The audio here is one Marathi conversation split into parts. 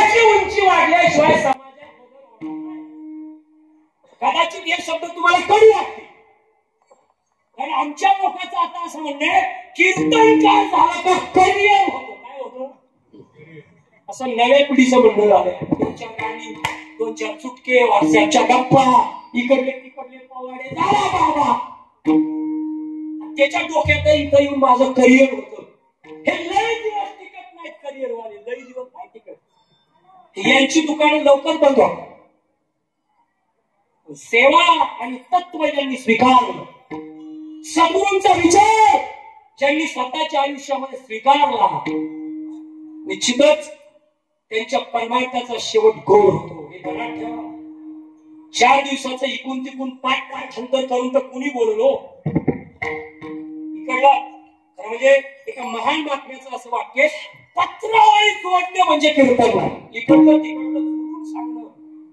मुलाची उंची वाढल्याशिवाय समाजात बदल होणार नाही. कदाचित हे शब्द तुम्हाला कडू वाटतील, कारण आमच्या लोकांचं आता असं म्हणणं आहे, कीर्तनकार झाला का करिअर होतं. काय होतं असं नव्या पिढीचं म्हणणं झालंय. दोन-चार गाणी, दोन-चार चुटके, वर्षाच्या गप्पा, इकडले तिकडले पवाडे, झाला बाबा. त्याच्या डोक्यात इथं येऊन माझं करिअर होतं. हे लय दिवस टिकत नाहीत करिअर वाले, लय दिवस नाही टिकत. यांची दुकानं लवकर बंद होतात. सेवा आणि तत्व ज्यांनी स्वीकारलं, सद्गुरूंचा विचार ज्यांनी स्वतःच्या आयुष्यामध्ये स्वीकारला, निश्चितच त्यांच्या परमार्थाचा शेवट गोड होतो. हे ध्यानात ठेवा. 4 दिवसाचं इकून तिकून पाठ हंतर करून तर कुणी बोललो. इकडला खरं म्हणजे एका महान बातम्याचं असं वाक्य, पत्रावळी जोडणे म्हणजे कीर्तन. इकडलं तिकडलं जोडून सांगणं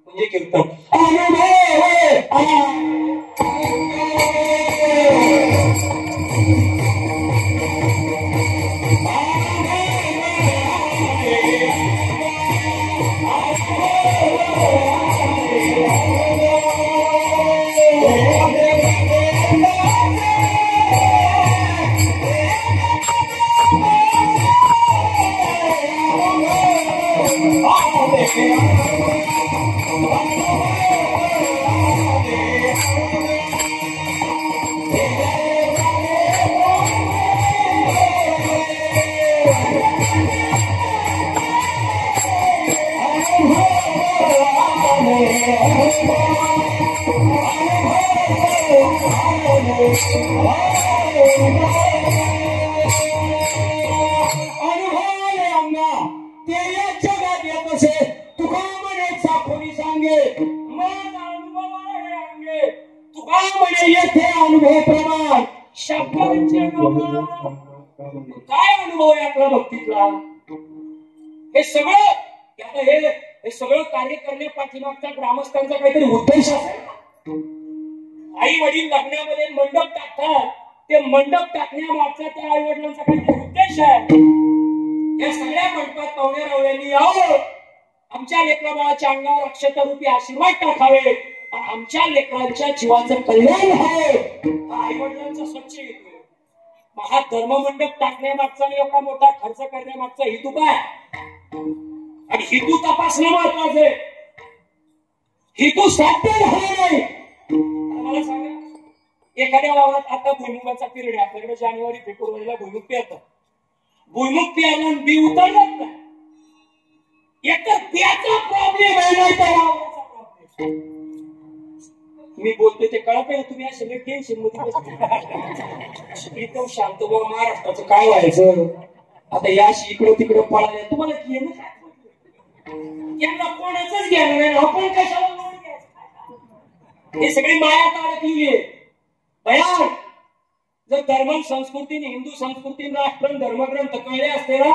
म्हणजे कीर्तन. काय अनुभव आहे आपल्या भक्तीतला? हे सगळं कार्य करण्या पाठीमागचा ग्रामस्थांचा काहीतरी उद्देश असेल. आई वडील लग्नामध्ये मंडप टाकतात, ते मंडप टाकण्यामागचा त्या आई वडिलांचा काहीतरी उद्देश आहे. या सगळ्या मंडपात पाहुण्या रावळ्यांनी यावं, आमच्या लेकरा बाळाच्या अंगावर अक्षतारूपी आशीर्वाद टाकावे, आमच्या लेकरांच्या जीवाचं कल्याण व्हावं. आई वडिलांचा स्वच्छ येतो. हा धर्ममंडप टाकण्यामागचा आणि एवढा मोठा खर्च करण्यामागचा हेतू काय? आणि हेतू तपासणं महत्वाचं आहे. हेतू साध्य झाला नाही. मला सांगा, एखाद्या वावरात आता भुईमुगाचा पिरियड आहे. आपल्याकडे जानेवारी फेब्रुवारीला भुईमुग पेरतात. भुईमुग पेरलं बी उतरलंच नाही. एकतर त्याचा प्रॉब्लेम आहे, नाही तर वावराचा प्रॉब्लेम. मी बोलतोय ते कळत आहे. तुम्ही असे टेन्शन मध्ये एकदम शांत. बाबा महाराष्ट्राचं काय व्हायचं आता? याशी इकडं तिकडं पळाले. तुम्हाला घेणं काय? यांना कोणाचंच घ्यायला नाही. आपण कशाला लोन घ्यायचं? हे सगळी माया अडकली आहे. भयान. जर धर्म संस्कृतीने, हिंदू संस्कृतीने राष्ट्र धर्मग्रंथ कळले असते ना,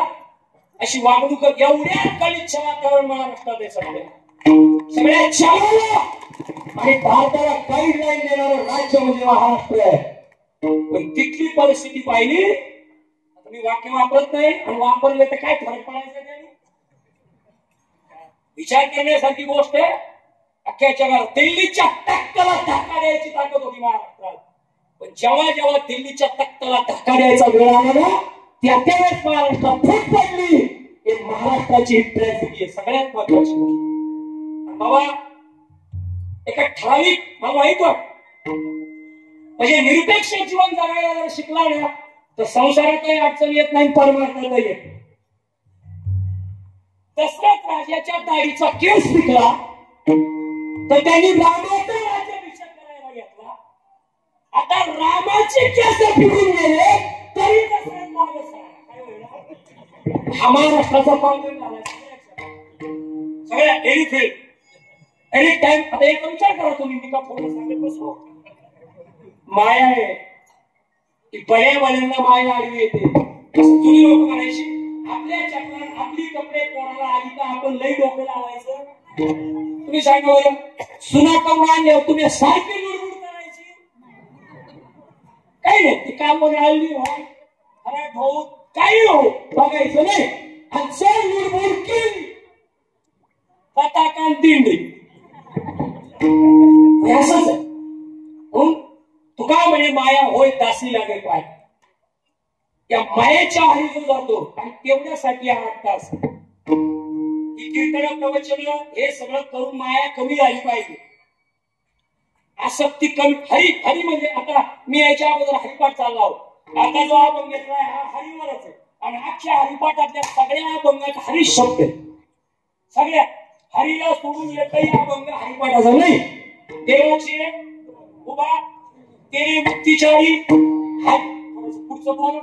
अशी वागणूक एवढ्या कलिच्छ वातावरण महाराष्ट्रात आहे. सगळ्या चालवलं आणि भारताला गाईडलाईन देणारं राज्य म्हणजे महाराष्ट्र आहे. पण तिथली परिस्थिती पाहिली. आता मी वाक्य वापरत नाही, आणि वापरले तर काय फरक पडायचा त्याने? विचार करण्यासारखी गोष्ट आहे. अख्ख्या जगात दिल्लीच्या तख्ताला धक्का द्यायची ताकद होती महाराष्ट्रात. पण जेव्हा जेव्हा दिल्लीच्या तख्ताला धक्का द्यायचा वेळ आला ना, त्यावेळेस महाराष्ट्रात फूट पडली. हे महाराष्ट्राची ही ट्रॅजेडी आहे, सगळ्यात महत्वाची गोष्ट. बाबा एका ठराविक, मला माहित वाटत, म्हणजे निरपेक्ष जीवन जगायला जर शिकला ना, तर संसारातही अडचण येत नाही, परमार्थातही येत. दशरथ राजाच्या दाढीचा केस पिकला तर त्यांनी रामाचा राज्याभिषेक करायला घेतला. आता रामाचे केस पिकून गेले तरी दशरथ मागे सगळा. काय होईल? हा महाराष्ट्राचा प्रॉब्लेम झाला. सगळ्या एनी टाइम. आता एक विचार करा तुम्ही, मी का फोन सांगत बसलो. माया आहे की पर्यायवाल्यांना माया आडवी येते. जुनी लोक म्हणायची, आपल्या चपलात आपली कपडे कोणाला आली तर आपण लई डोकं लावायचं. तुम्ही सांगा बरं, सुना करून आणल्यावर तुम्ही सारखी लुडबुड करायची? काही नाही. ती कामं राहिली हो, खराब हो, काही हो, बघायचं नाही. आणि जर लुडबुड केली आणि दिंडी असंच आहे. तुका म्हणे माया होय दासी लागे पाय. या मायेच्या आधी जो जातो आणि तेवढ्यासाठी 8 तास ही कीर्तन प्रवचन हे सगळं करून माया कमी झाली पाहिजे. आसक्ती कमी. हरी हरी म्हणजे आता मी याच्या अगोदर हरिपाठ चालला आहोत. आता जो अभंग घेतलाय हा हरिवरच आहे आणि अख्ख्या हरिपाठातल्या सगळ्या अभंगात हरी शब्द आहे. सगळ्या हरीला सोडून एकही अभंग हरिपाठाचा नाही. देवाची उभा तेरी मुक्तीचारी पुढचं बोला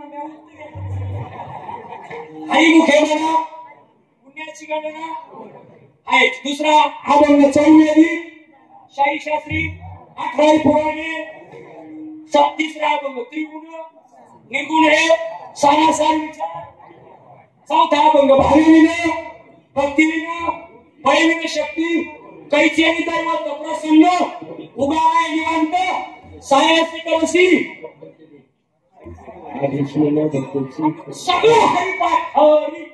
हरिमुखे म्हणा पुण्याची गणना आहे. दुसरा अभंग चौवेदी शाही शास्त्री 18 पुराणे. तिसरा अभंग त्रिगुण निर्गुण हे सारासार विचार. चौथा अभंग भाविविन भक्तिविन भयविन शक्ती कैची आणि दैवत प्रसन्न उगावाय निवांत सायासी कवसी सगळं हरिपाठ हरी.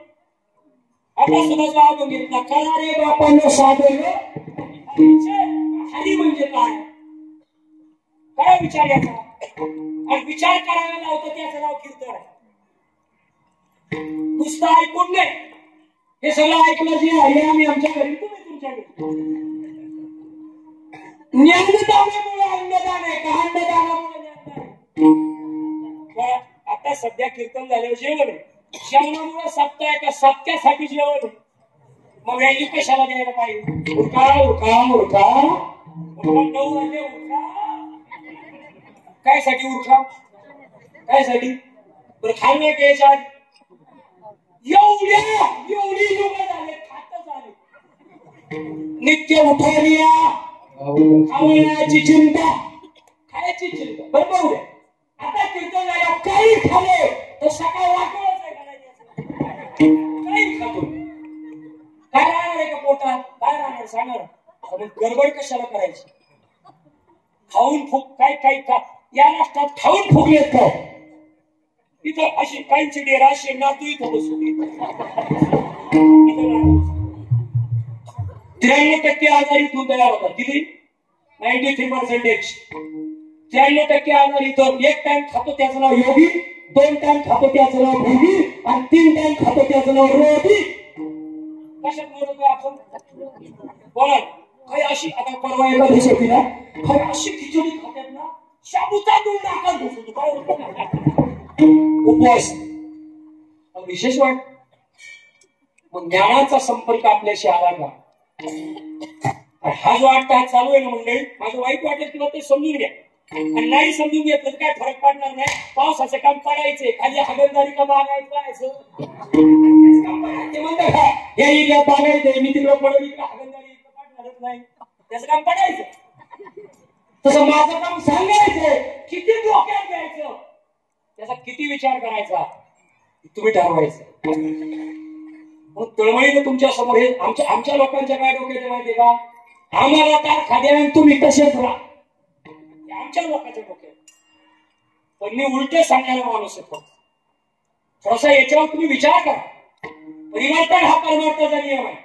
आता सुद्धा अभंग घेतला करा रे बापांनो साधन. हरी म्हणजे काय काय विचार याचा आणि विचार करायला लावतं त्याचं नाव कीर्तन आहे. नुसतं ऐकून नाही. हे सगळं ऐकलं जे आहे आम्ही आमच्या घरी तुम्ही तुमच्या घरी. ज्ञानदानामुळे अन्नदान आहे का अन्नदानामुळे ज्ञानदान. आता सध्या कीर्तन झाल्यावर जेवण आहे. जेवणामुळे सत्य आहे का सत्यासाठी जेवण आहे. मग व्हॅल्यू कशाला द्यायला पाहिजे. उरका उरका उरका उरका 9 वाजले उरका. काय साठी उरका काय साठी बरं खाल्लं घ्यायच्या एवढी लोक झाले खात झाले. नित्य उठारिया खावण्याची चिंता खायची चिंता बरोबर आहे. आता कीर्तन झालं काही खाले तर सकाळ वाटवच आहे करायचं. काही खातो काय राहणार आहे का पोटात काय राहणार सांगणार. गडबड कशाला करायची. खाऊन फुक काय काही का या राष्ट्रात खाऊन फुगलेत काय. इथं अशी काहींची डेरा शेंगा तू इथं बसू 93% आजारी इथून तयार होतात. किती 93%. 93% आजारी इथं. 1 टाइम खातो त्याचं नाव योगी, 2 टाइम खातो त्याचं नाव भोगी आणि 3 टाइम खातो त्याचं नाव रोगी. कशात म्हणतो आपण बोला काही अशी आता परवा एका दिवशी ना काही अशी खिचडी खात्यात ना शाबूचा दूध नाकात घुसतो काय उपवास. विशेष वाट मग ज्ञानाचा संपर्क आपल्याशी आला का. हा जो 8 तास चालू आहे ना मंडळी माझं वाईट वाटेल किंवा ते समजून घ्या आणि नाही समजून घेतलं तर काय फरक पडणार नाही. पावसाचं काम करायचंय खाली हगलदारी का बागायचं ते म्हणतात का या एरियात बागायचंय मी तिकडे पडवली का हगलदारी पाडणारच नाही त्याचं काम पडायचं. तसं माझं काम सांगायचंय किती डोक्यात घ्यायचं त्याचा किती विचार करायचा तुम्ही ठरवायचं. मग तळमळीनं तुमच्या समोर हे आमच्या लोकांच्या काय डोक्यात माहितीये का आम्हाला तार खाद्या तुम्ही तसेच राहा आमच्या लोकांच्या डोक्यात. पण मी उलटे सांगणारा माणूस आहे. थोडासा याच्यावर तुम्ही विचार करा. परिवर्तन हा परमार्थाचा नियम आहे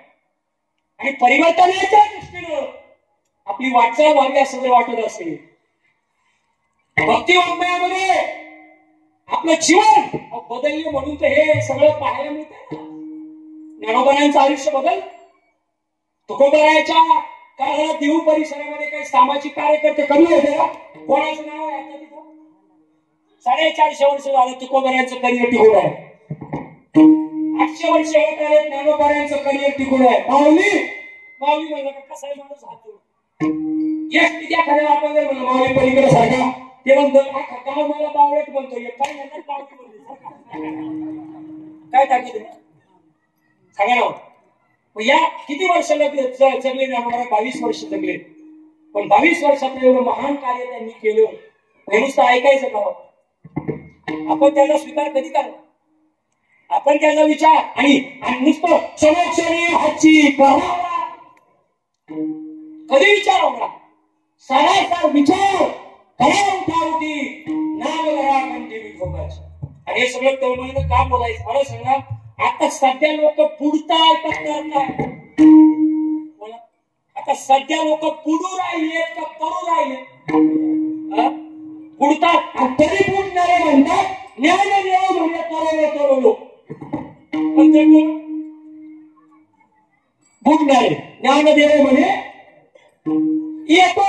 आणि परिवर्तनाच्या दृष्टीनं आपली वाटचाल व्हावी असं जर वाटत असेल भक्तिवाङ्मयामध्ये आपलं जीवन बदलले म्हणून तर हे सगळं पाहायला मिळतं. ज्ञानोबांचं आयुष्य बदल. तुकोबारायच्या काळात देऊ परिसरामध्ये काही सामाजिक कार्यकर्ते कमी होते का. कोणाचं नाव आहे आता तिथं 450 वर्ष झालं तुकोबारायचं करिअर टिकून आहे. 800 वर्ष होत आले ज्ञानोबारायचं करिअर टिकून आहे. माऊली म्हणलं का कसा आहे माणूस हात या खऱ्या आपण जर म्हणलं माऊली पलीकडे सारखा ते म्हणतो गाव मला बावळट म्हणतो काय म्हणतात माऊली काय टाकी सांगा ना. या किती वर्ष जगले ज्ञानोबा 22 वर्ष जगले. पण 22 वर्षात एवढं महान कार्य त्यांनी केलं हे नुसतं ऐकायचं का. आपण त्याचा स्वीकार कधी करा. आपण त्याचा विचार आणि नुसतं समोक्षणी हाची कधी विचार होणार. सारासार विचार करा उठावती नाम करा कंटिन्यू ठोकायचं. आणि हे सगळं तळमळीनं का बोलायचं मला सांगा. आता सध्या लोक बुडताय का करताय आता सध्या लोक पुढू राहिलेत का पडू राहिले? पुढतात तरी पुढणारे म्हणतात ज्ञानदेव म्हणजे तरलो म्हणजे कोण? पुढणारे ज्ञानदेव म्हणे येतो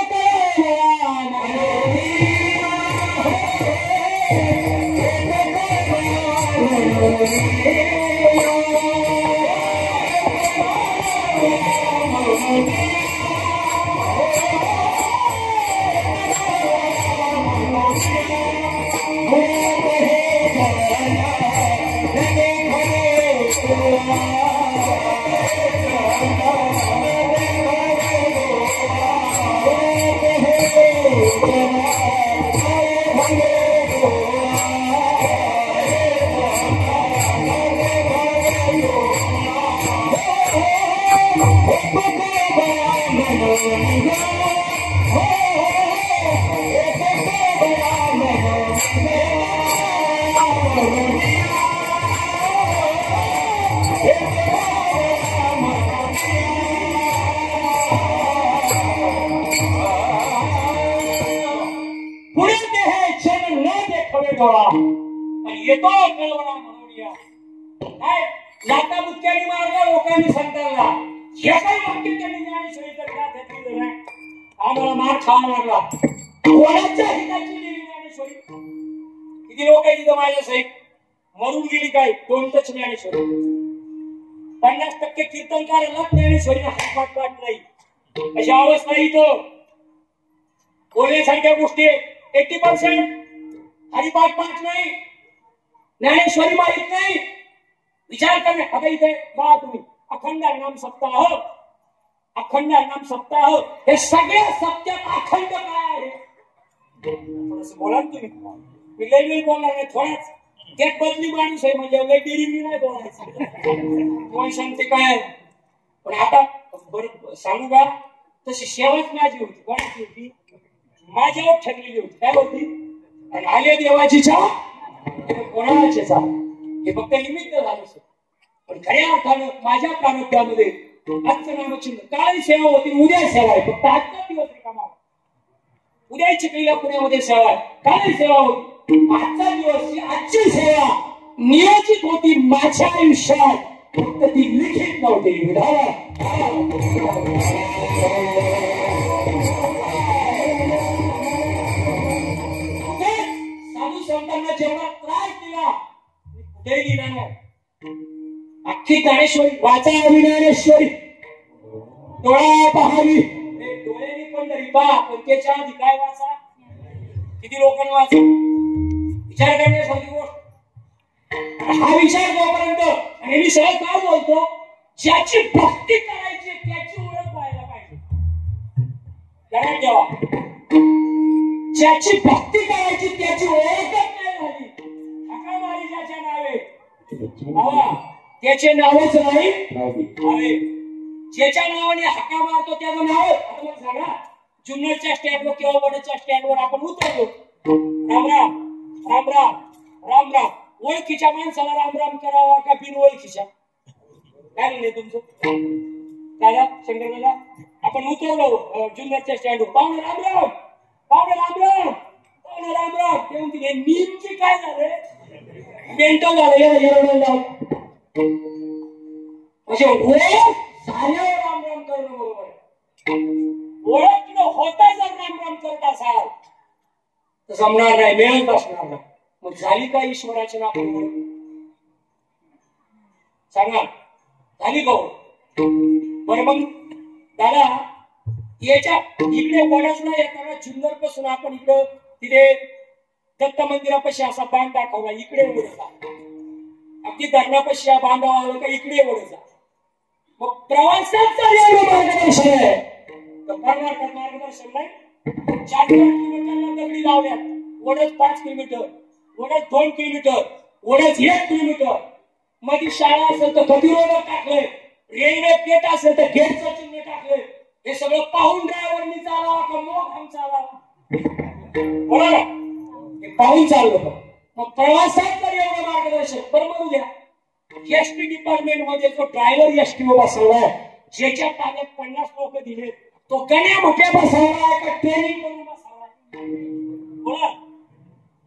येतो कळवळा म्हणून या काय लाता बुक्क्याने मारल्या लोकांनी संतांना हे काही वाक्य त्यांनी ज्ञानेश्वरी तर का घेतली नाही. आम्हाला मार खावा लागला. कोणाच्या हिताची लिहिली ज्ञानेश्वरी? किती लोक आहे तिथं माझ्या साहेब मरून गेली काय? कोणतंच ज्ञानेश्वरी. 50% कीर्तनकाराला ज्ञानेश्वरीने हातपात पाठ नाही. अशी अवस्था इथं बोलण्यासारख्या गोष्टी 80% हरिपाठ पाठ नाही, ज्ञानेश्वरी माहित नाही. विचार करणे. आता इथे बघा तुम्ही अखंड नाम सप्ताह, अखंड नाम सप्ताह हे सगळ्या सप्त्यात अखंड काय आहे? थोडस बोला तुम्ही. मी लय वेळ बोलणार नाही. थोडाच त्यात बदली माणूस आहे म्हणजे लय डेरिंग नाही बोलायचं. कोण सांगते काय? पण आता बरं सांगू का? तशी सेवाच माझी होती. कोणाची होती? माझ्यावर ठरलेली होती. काय होती? आणि आले देवाची चा कोणाचे चा हे फक्त निमित्त झालं. पण खऱ्या अर्थानं माझ्या प्रारब्धामध्ये आजचं नामचिन्ह काळी सेवा होती, उद्या सेवा आहे. फक्त आजचा दिवस रिकामा. उद्या चिखलीला पुण्यामध्ये सेवा आहे, काळी सेवा होती. आजचा दिवस ही आजची सेवा नियोजित होती माझ्या आयुष्यात, फक्त ती लिखित नव्हती. साधू संतांना जेवढा त्रास दिला कुठेही दिला नाही. अख्खी ज्ञानेश्वरी वाचा ज्ञानेश्वरी डोळा पहावी. डोळ्यानी पण तरी पहा, पण त्याच्या आधी काय वाचा? किती लोकांना वाचा? विचार करण्यासारखी गोष्ट. हा विचार जोपर्यंत, आणि मी सहज काय बोलतो, ज्याची भक्ती करायची त्याची ओळख व्हायला पाहिजे. लक्षात ठेवा, ज्याची भक्ती करायची त्याची ओळखच नाही झाली. हाकामारी ज्याच्या नावे त्याचे नावच नाही. अरे ज्याच्या नावाने हाका मारतो त्याचं नाव. आता मला सांगा, जुन्नरच्या स्टँडवर किंवा वडच्या स्टँडवर आपण उतरलो, राम राम राम राम राम राम. ओळखीच्या माणसाला राम राम करावा का बिन ओळखीच्या? काय म्हणणे तुमचं दादा शंकर दादा? आपण उतरलो जुन्नरच्या स्टँडवर, पाहुणे राम राम, पाहुणे राम राम, पाहुणे राम राम. ते म्हणते नेमकी काय झालं? मेंटल झालं. म्हणजे ओळख झाल्यावर राम राम करणं बरोबर आहे. ओळख न होता जर राम राम करत असाल तर जमणार नाही, मिळत असणार नाही. मग झाली का ईश्वराची नाव? सांगा, झाली का? बरं मग दादा याच्या इकडे वडसला येताना जुन्नर पासून आपण इकडं तिथे दत्त मंदिरापाशी असा बांध दाखवला, इकडे वडसा. अगदी धरणापाशी बांधावा आलं का इकडे वडसा. मग प्रवासाचा मार्गदर्शन आहे. मार्गदर्शन नाही. 4 किलोमीटरला दगडी लावल्यात. वडच 5 किलोमीटर, वडच 2 किलोमीटर, वडच 1 किलोमीटर. मध्ये शाळा असेल तर गतिरोधक टाकले, रेल्वे गेट असेल तर गेटचं चिन्ह टाकले. हे सगळं पाहून ड्रायव्हरनी चालावा का मग हम चालावा? बोला ना, हे पाहून चाललं. मग प्रवासात तर एवढं मार्गदर्शन. बरं म्हणू द्या, एसटी डिपार्टमेंट मध्ये जो ड्रायव्हर एसटी बसवलाय, ज्याच्या ताब्यात 50 लोक दिले, तो गण्या मोठ्या बसवला का ट्रेनिंग करून बसवला? बोला.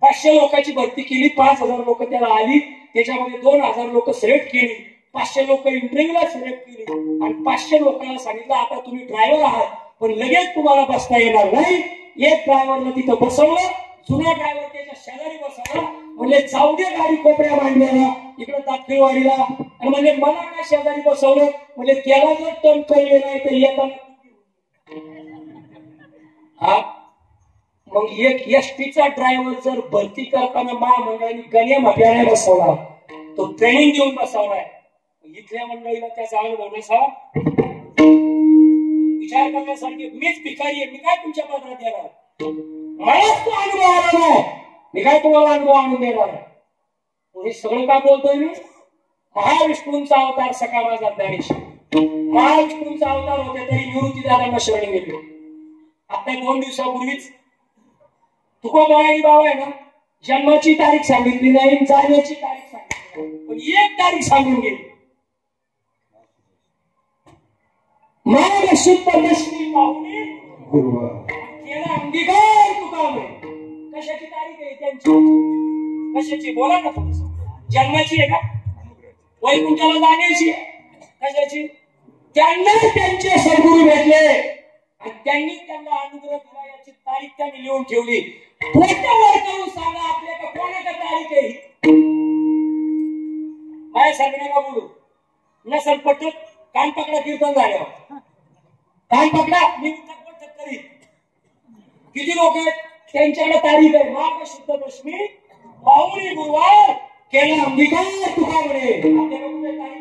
500 लोकांची भरती केली, 5000 लोक त्याला आली, त्याच्यामध्ये 2000 लोक सिलेक्ट केली, 500 लोक इंटरव्ह्यूला सिलेक्ट केली आणि 500 लोकांना सांगितलं आता तुम्ही ड्रायव्हर आहात पण लगेच तुम्हाला बसता येणार नाही. एक ड्रायव्हरला तिथं बसवलं, जुना ड्रायव्हर त्याच्या शेजारी बसवला, म्हणजे जाऊ दे गाडी कोपऱ्या मांडल्याला इकडे दाखलवाडीला, आणि म्हणजे मला काय शेजारी बसवलं म्हणजे त्याला जर टर्न कळले नाही तर येताना मग एक एसटीचा ड्रायव्हर जर भरती करताना महामंडळाने गण्या म्हटल्याने बसवला, तो ट्रेनिंग देऊन बसवलाय. इथल्या मंडळीला त्याचा अनुभव नसा, विचार करण्यासारखी. मीच भिकारी आहे, मी काय तुमच्या पदरात येणार? मलाच तो अनुभव आला नाही, मी काय तुम्हाला अनुभव आणून देणार? हे सगळं काय बोलतोय मी? महाविष्णूंचा अवतार सखा माझा ज्ञानेश्वर. महाविष्णूंचा अवतार होते तरी निवृत्ती दादांना शरण गेले. आता 2 दिवसापूर्वीच तुकोबाई बाबा आहे ना, जन्माची तारीख सांगितली नाही, जाण्याची तारीख सांगितली, पण एक तारीख सांगून गेली. महालक्ष्मी परमेश्वरी पाहुणे केला अंगीकार तुकामुळे. कशाची तारीख आहे त्यांची? कशाची? बोला ना थोडस. जन्माची आहे का? वैकुंठाला जाण्याची? कशाची? त्यांना त्यांचे सद्गुरू भेटले आणि त्यांनी त्यांना अनुग्रह दिला, याची तारीख त्यांनी लिहून ठेवली. पोटावर करून सांगा आपल्या कोणाच्या तारीख आहे? माझ्या सारखं नका बोलू. नसल पटत कान पकडा कीर्तन झाल्यावर. कान पकडा, मी करीत. किती लोक आहेत त्यांच्याकडे तारीख आहे? माघ शुद्ध दशमी पाहुणी गुरुवार केला अंगीकार तुकामुळे. आपल्याकडे तारीख?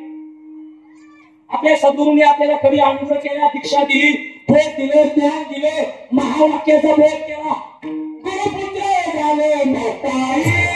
आपल्या सद्गुरूंनी आपल्याला कधी अनुग्रह केला, दीक्षा दिली, बोध दिले, ज्ञान दिले, महावाक्याचा बोध केला. गुरुपुत्र झाले मोठाई.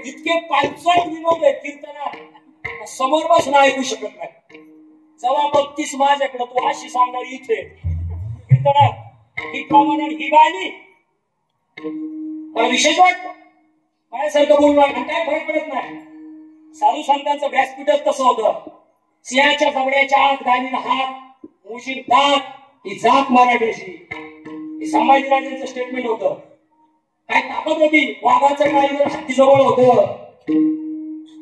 इतके 500 विनोद आहेत कीर्तनात, समोर बसून ऐकू शकत नाही. जेव्हा बघतीस माझ्याकडे तू अशी सांगणार इथे कीर्तनात ही प्रमाण ही गाणी मला विशेष वाटत. माझ्यासारखं बोलणार काय फरक पडत नाही. साधू संतांचं व्यासपीठच तसं होतं. सिंहाच्या जबड्याच्या आत, गाणीला हात, मुशीर दात, ही जात मराठीची. हे संभाजीराजांचं स्टेटमेंट होतं. काय ताकद होती? वाघाचं काळीवर हत्ती जवळ होतं.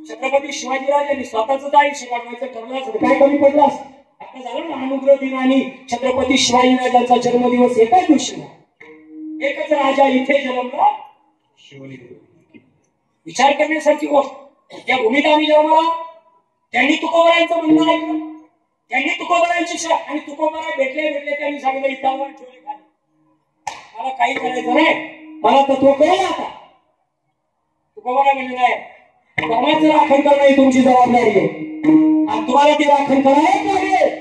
छत्रपती शिवाजीराजांनी स्वतःच आयुष्य वाढवायचं ठरलं, काय कमी पडलास? आता झालं ना अनुग्रह दिन आणि छत्रपती शिवाजीराजांचा जन्मदिवस एकाच दिवशी. एकच राजा इथे जन्मला. विचार करण्यासारखी गोष्ट. त्या भूमीत आम्ही जन्मला, त्यांनी तुकोबारायांचं म्हणणं ऐकलं, त्यांनी तुकोबारायांची आणि तुकोबारा भेटले त्यांनी सांगितलं इटावर ठेवले खाली. मला काही करायचं नाही, मला तत्व कळलं. आता तुकोबारा म्हणजे नाही, धर्माचं राखण करणं ही तुमची जबाबदारी आहे आणि तुम्हाला ते राखण करायलाच लागेल.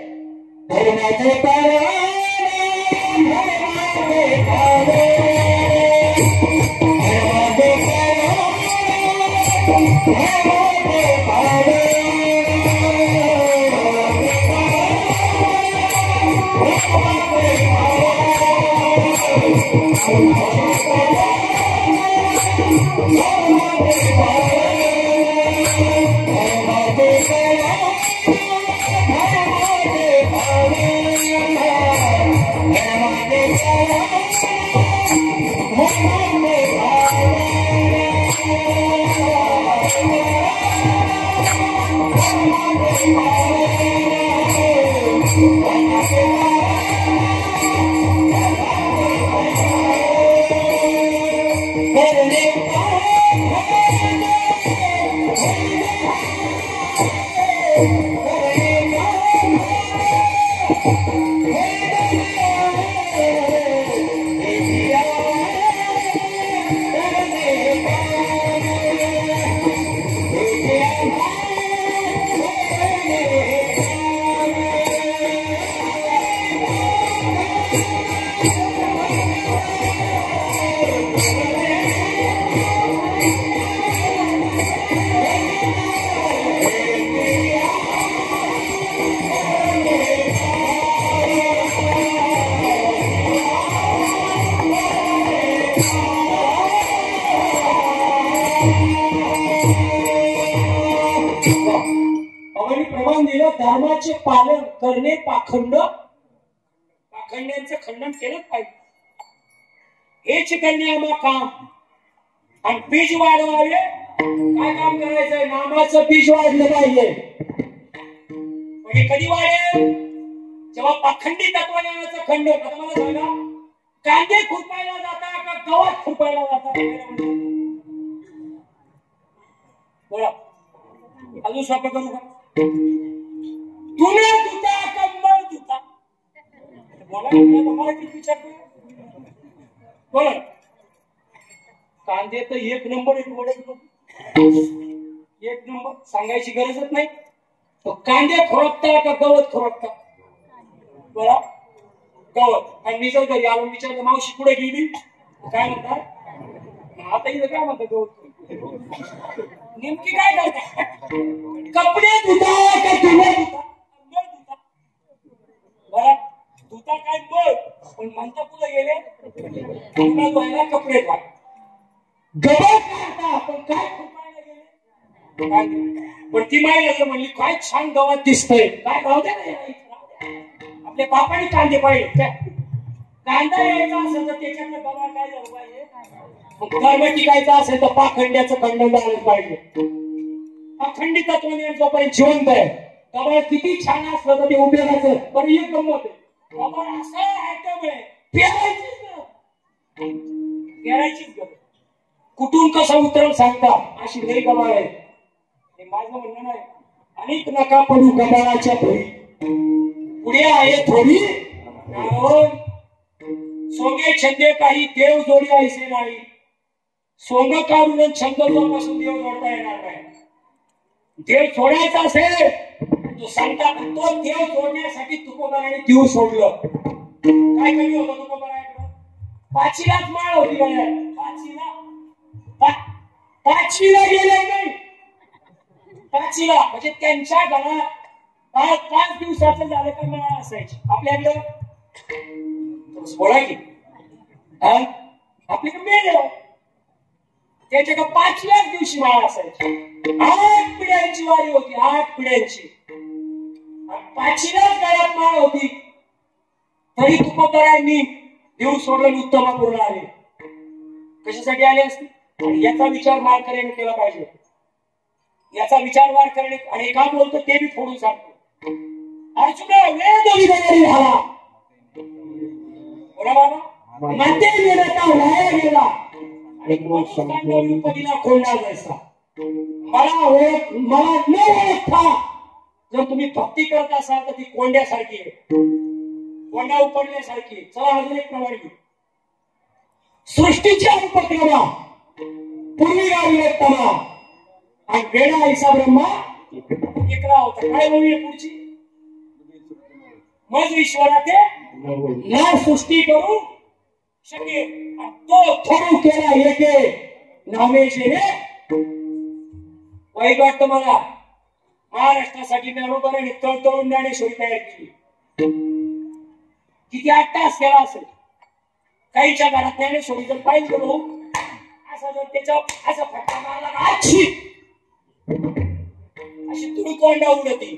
धर्माचे दिलं धर्माचे पालन करणे पाखंड्यांचं खंडन केलंच पाहिजे. हेच करणे आम्हा काम. आणि बीज वाढवावे. काय काम करायचंय? नामाचं बीज वाढलं पाहिजे. म्हणजे कधी वाढेल? जेव्हा पाखंडी तत्वज्ञानाचं खंडन. आता मला सांगा, कांदे खुरपायला जाता का गवत खुरपायला जाता? बोला, अजून सोपं करू का? तुला धुता का मळ धुता? बोला, मला किती विचारतो? बोला. कांदे तर एक नंबर एक नंबर सांगायची गरजच नाही. कांदे खुरपता का गवत खुरपता? बोला. गवत. आणि मी जर घरी आलो विचारलं मावशी पुढे गेली काय म्हणतात? आता इथं काय म्हणतात? गवत. नेमकी काय करता? कपडे धुता का धुणे धुता? बरं, धुता काय बघ, पण म्हणता पुढे गेले धुवायला कपडे धुवा. गवत काढता पण काय खुरपायला गेले? पण ती माहिती म्हणली काय छान गवत दिसतंय. काय राहू द्या ना, आपल्या बापाने कांदे पाहिजे. कांदा यायचा असेल तर त्याच्यातलं गवत काय झालं पाहिजे? धर्म टिकायचा असेल तर पाखंड्याचं खंडन झालं पाहिजे. अखंडित तत्वज्ञान जोपर्यंत जिवंत आहे, गवत किती छान असलं तर ते उपयोगाचं. पण एक गंमत आहे, गवत असं आयटम आहे पेरायचीच गरज. कुठून कसं उतरवून सांगता अशी लई गबाळ आहे. हे माझं म्हणणं नाही. अनेक नका पडू गबाळाच्या भोई, पुढे आहे थोडी कारण सोंगे छंदे काही देव जोडी ऐसे नाही. सोंग काढून छंद जोपासून देव जोडता येणार नाही. देव सोडायचा असेल तो सांगता. तो देव सोडण्यासाठी तुकोबाराने देव सोडलं. काय कमी होतं तुकोबाराकडं? पाचीलाच माळ होती. पाचवीला गेले नाही. पाचवीला म्हणजे त्यांच्या घरात 5 दिवसाचं झालं का माळ असायची. आपल्याकडं बोला की आपल्याकडे मेल त्याच्या 5व्याच दिवशी माळ असायची. 8 पिढ्यांची वारी होती. 8 पिढ्यांची. 5वीलाच गळ्यात माळ होती. तरी तुकोबारांनी देव सोडलं. उत्तमापूरला आले. कशासाठी आले असते? आणि याचा विचार माळकऱ्यांनी केला पाहिजे. याचा विचार माळकऱ्यांनी. आणि का बोलतो ते मी फोडून सांगतो. अर्जुन वेद विधारी झाला. बोला बाबा. नाते वेदाचा वाया गेला आणि पतीला खोडला जायचा. मला न ओळखता जर तुम्ही भक्ती करत असाल तर ती कोंड्यासारखी आहे. कोंडा उपडण्यासारखी. चला अजून एक प्रमाण घेऊ. सृष्टीच्या उपक्रमा पूर्वी गाविलेपणा आणि वेळा ऐसा ब्रह्मा एकला होता. काय होईल पुढची? मज ईश्वराचे ना सृष्टी करू शके तो थोडू केला येते नामेशे वाईट वाटतं मला. महाराष्ट्रासाठी ज्ञानोबाने तळतळून ज्ञानेश्वरी तयार केली. किती 8 तास केला असेल. काहीच्या घरात ज्ञानेश्वरी जर पाहिजे करू असं जर त्याच्यावर असं फटका मारला अशी तुडी कोंडा उडती.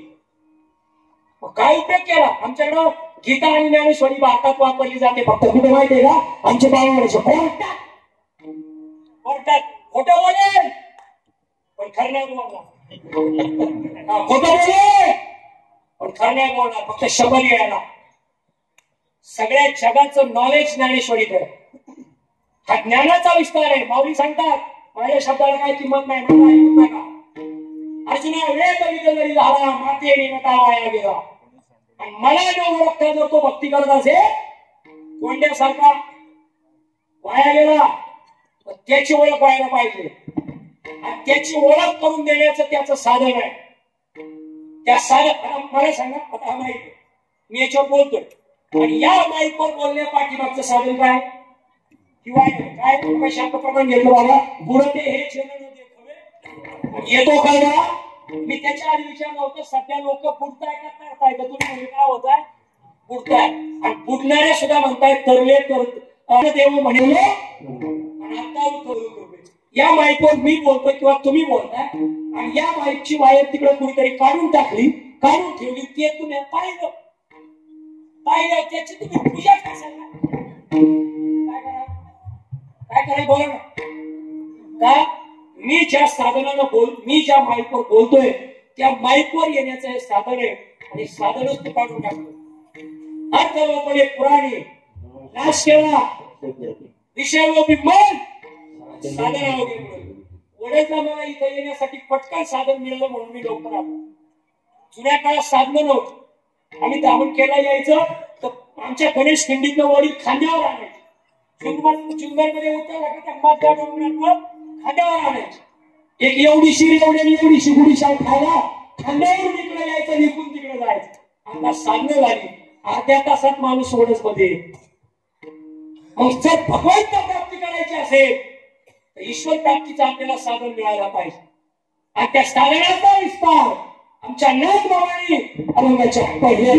काय उपयोग केला? आमच्याकडं गीता आणि ज्ञानेश्वरी भारतात वापरली जाते. फक्त कुठे माहितीये का? आमच्या बाबांचे कोर्टात खोटं बोलेल पण खरं नाही बोलणार. खोटं बोलेल पण खरं नाही बोलणार. फक्त शबरी यायला. सगळ्या जगाचं नॉलेज ज्ञानेश्वरीत आहे. हा ज्ञानाचा विस्तार आहे. माऊली सांगतात माझ्या शब्दाला काही किंमत नाही. मला ऐकून नका. अर्जुना वेद विधारी झाला मातेने नका वाया गेला. आणि मला न ओळखता जर तो भक्ती करत असेल कोंड्यासारखा वाया गेला. त्याची ओळख व्हायला पाहिजे. आणि त्याची ओळख करून देण्याचं त्याचं साधन आहे. त्या साधन मला सांगा. आता हा माहिती मी याच्यावर बोलतोय आणि या माईकवर बोलण्या पाठीमागचं साधन काय? किंवा काय शांत प्रमाण घेतो बाबा. बुडते हे चेहरे येतो काय ना? मी त्याच्या आधी विचारलं होतं. सध्या लोक बुडताय का तरताय का? तुम्ही म्हणजे काय होत आहे? बुडताय. आणि बुडणारे सुद्धा म्हणताय तरले देव म्हणले. या माईकवर मी बोलतोय किंवा तुम्ही बोलताय आणि या माईकची वायर तिकडे कुणीतरी काढून टाकली काढून ठेवली ते तुम्ही पाहिलं पाहिलं त्याची तुम्ही पूजा कशाला काय करा बोला ना का मी ज्या साधनानं मी ज्या माईकवर बोलतोय त्या माईकवर येण्याचं हे साधन आहे आणि साधनच तू काढून टाकतो अर्थवपणे पुराणे नाश केला विषयावरती मन साधना वगैरे वडेचा मला इथं येण्यासाठी पटकन साधन मिळालं म्हणून मी लवकर आलो जुन्या काळात साधन नव्हतं आम्ही दामण केला यायचं तर आमच्या गणेश खिंडीतलं वडील खांद्यावर आणायचे जुन्नरमध्ये उतरला का त्या माथ्या खांद्यावर आणायचे एक एवढीशी गुढी शाळ खायला खांद्यावर इकडे यायचं निघून तिकडे जायचं आता साधनं झाली अर्ध्या तासात माणूस वडच मध्ये मग जर भगवंत प्राप्ती करायची असेल तर ईश्वर प्राप्तीचं आपल्याला साधन मिळायला पाहिजे आणि त्या साधनाचा विस्तार आमच्या नाथ बाबांनी अभंगाच्या पहिल्या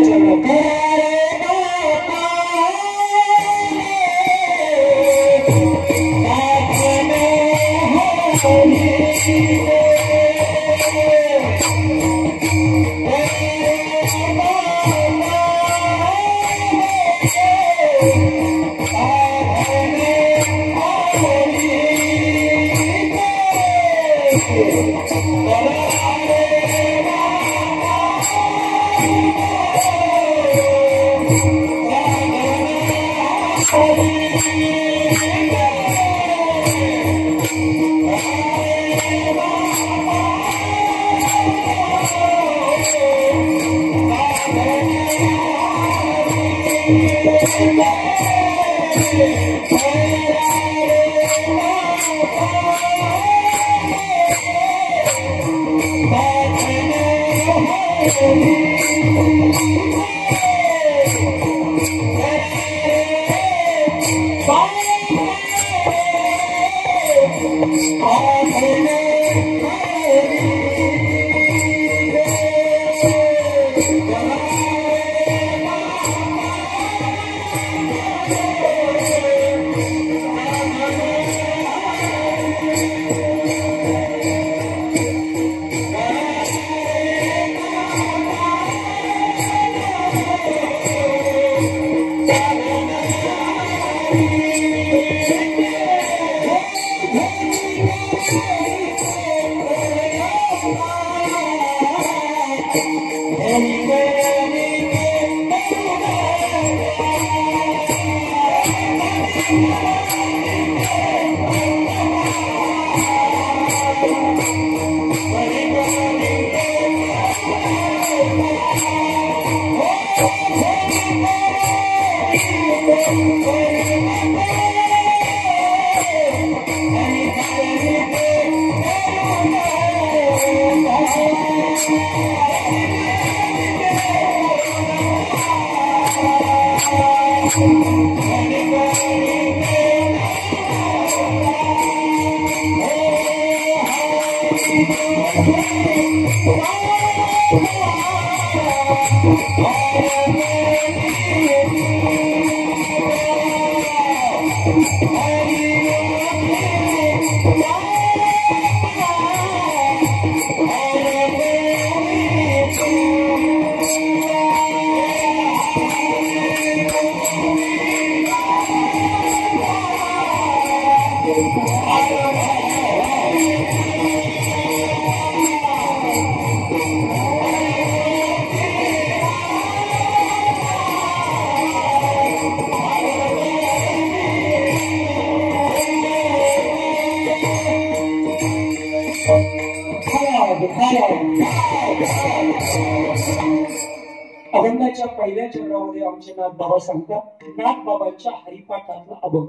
अभंगाच्या पहिल्या चरणामध्ये आमचे नाथ बाबा सांगतात नाथ बाबांच्या हरिपाठातला अभंग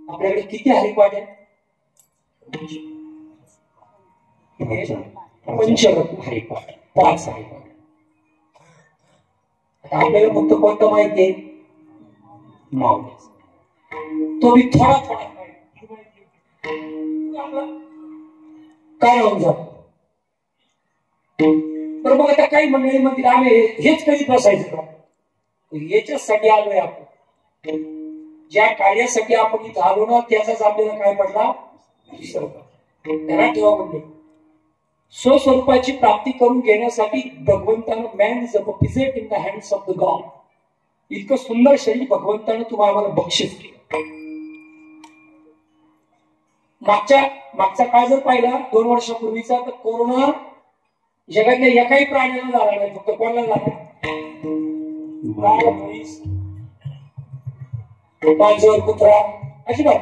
आपल्याकडे किती हरिपाठ आहे पंचरत्न हरिपाठ 5 हरिपाठ आपल्याला फक्त कोणतं माहिती आहे तो भी थोडा थोडा काय होऊन जातो तर मग आता काही मंडळीमध्ये आम्ही हेच करीत बसायचं याच्यासाठी आलोय आपण ज्या कार्यासाठी आपण इथं आलो ना त्याचाच आपल्याला काय पडला विसर त्यांना ठेवा म्हणजे स्वस्वरूपाची प्राप्ती करून घेण्यासाठी भगवंतानं man is a puppet in the hands of the God, इतकं सुंदर शरीर भगवंतानं तुम्हाला बक्षीस केलं. मागचा काळ जर पाहिला 2 वर्षापूर्वीचा, तर कोरोना जगातल्या एकाही प्राण्याला झाला नाही, फक्त कोणाला झाला? मांजर, कुत्रा, अजिबात.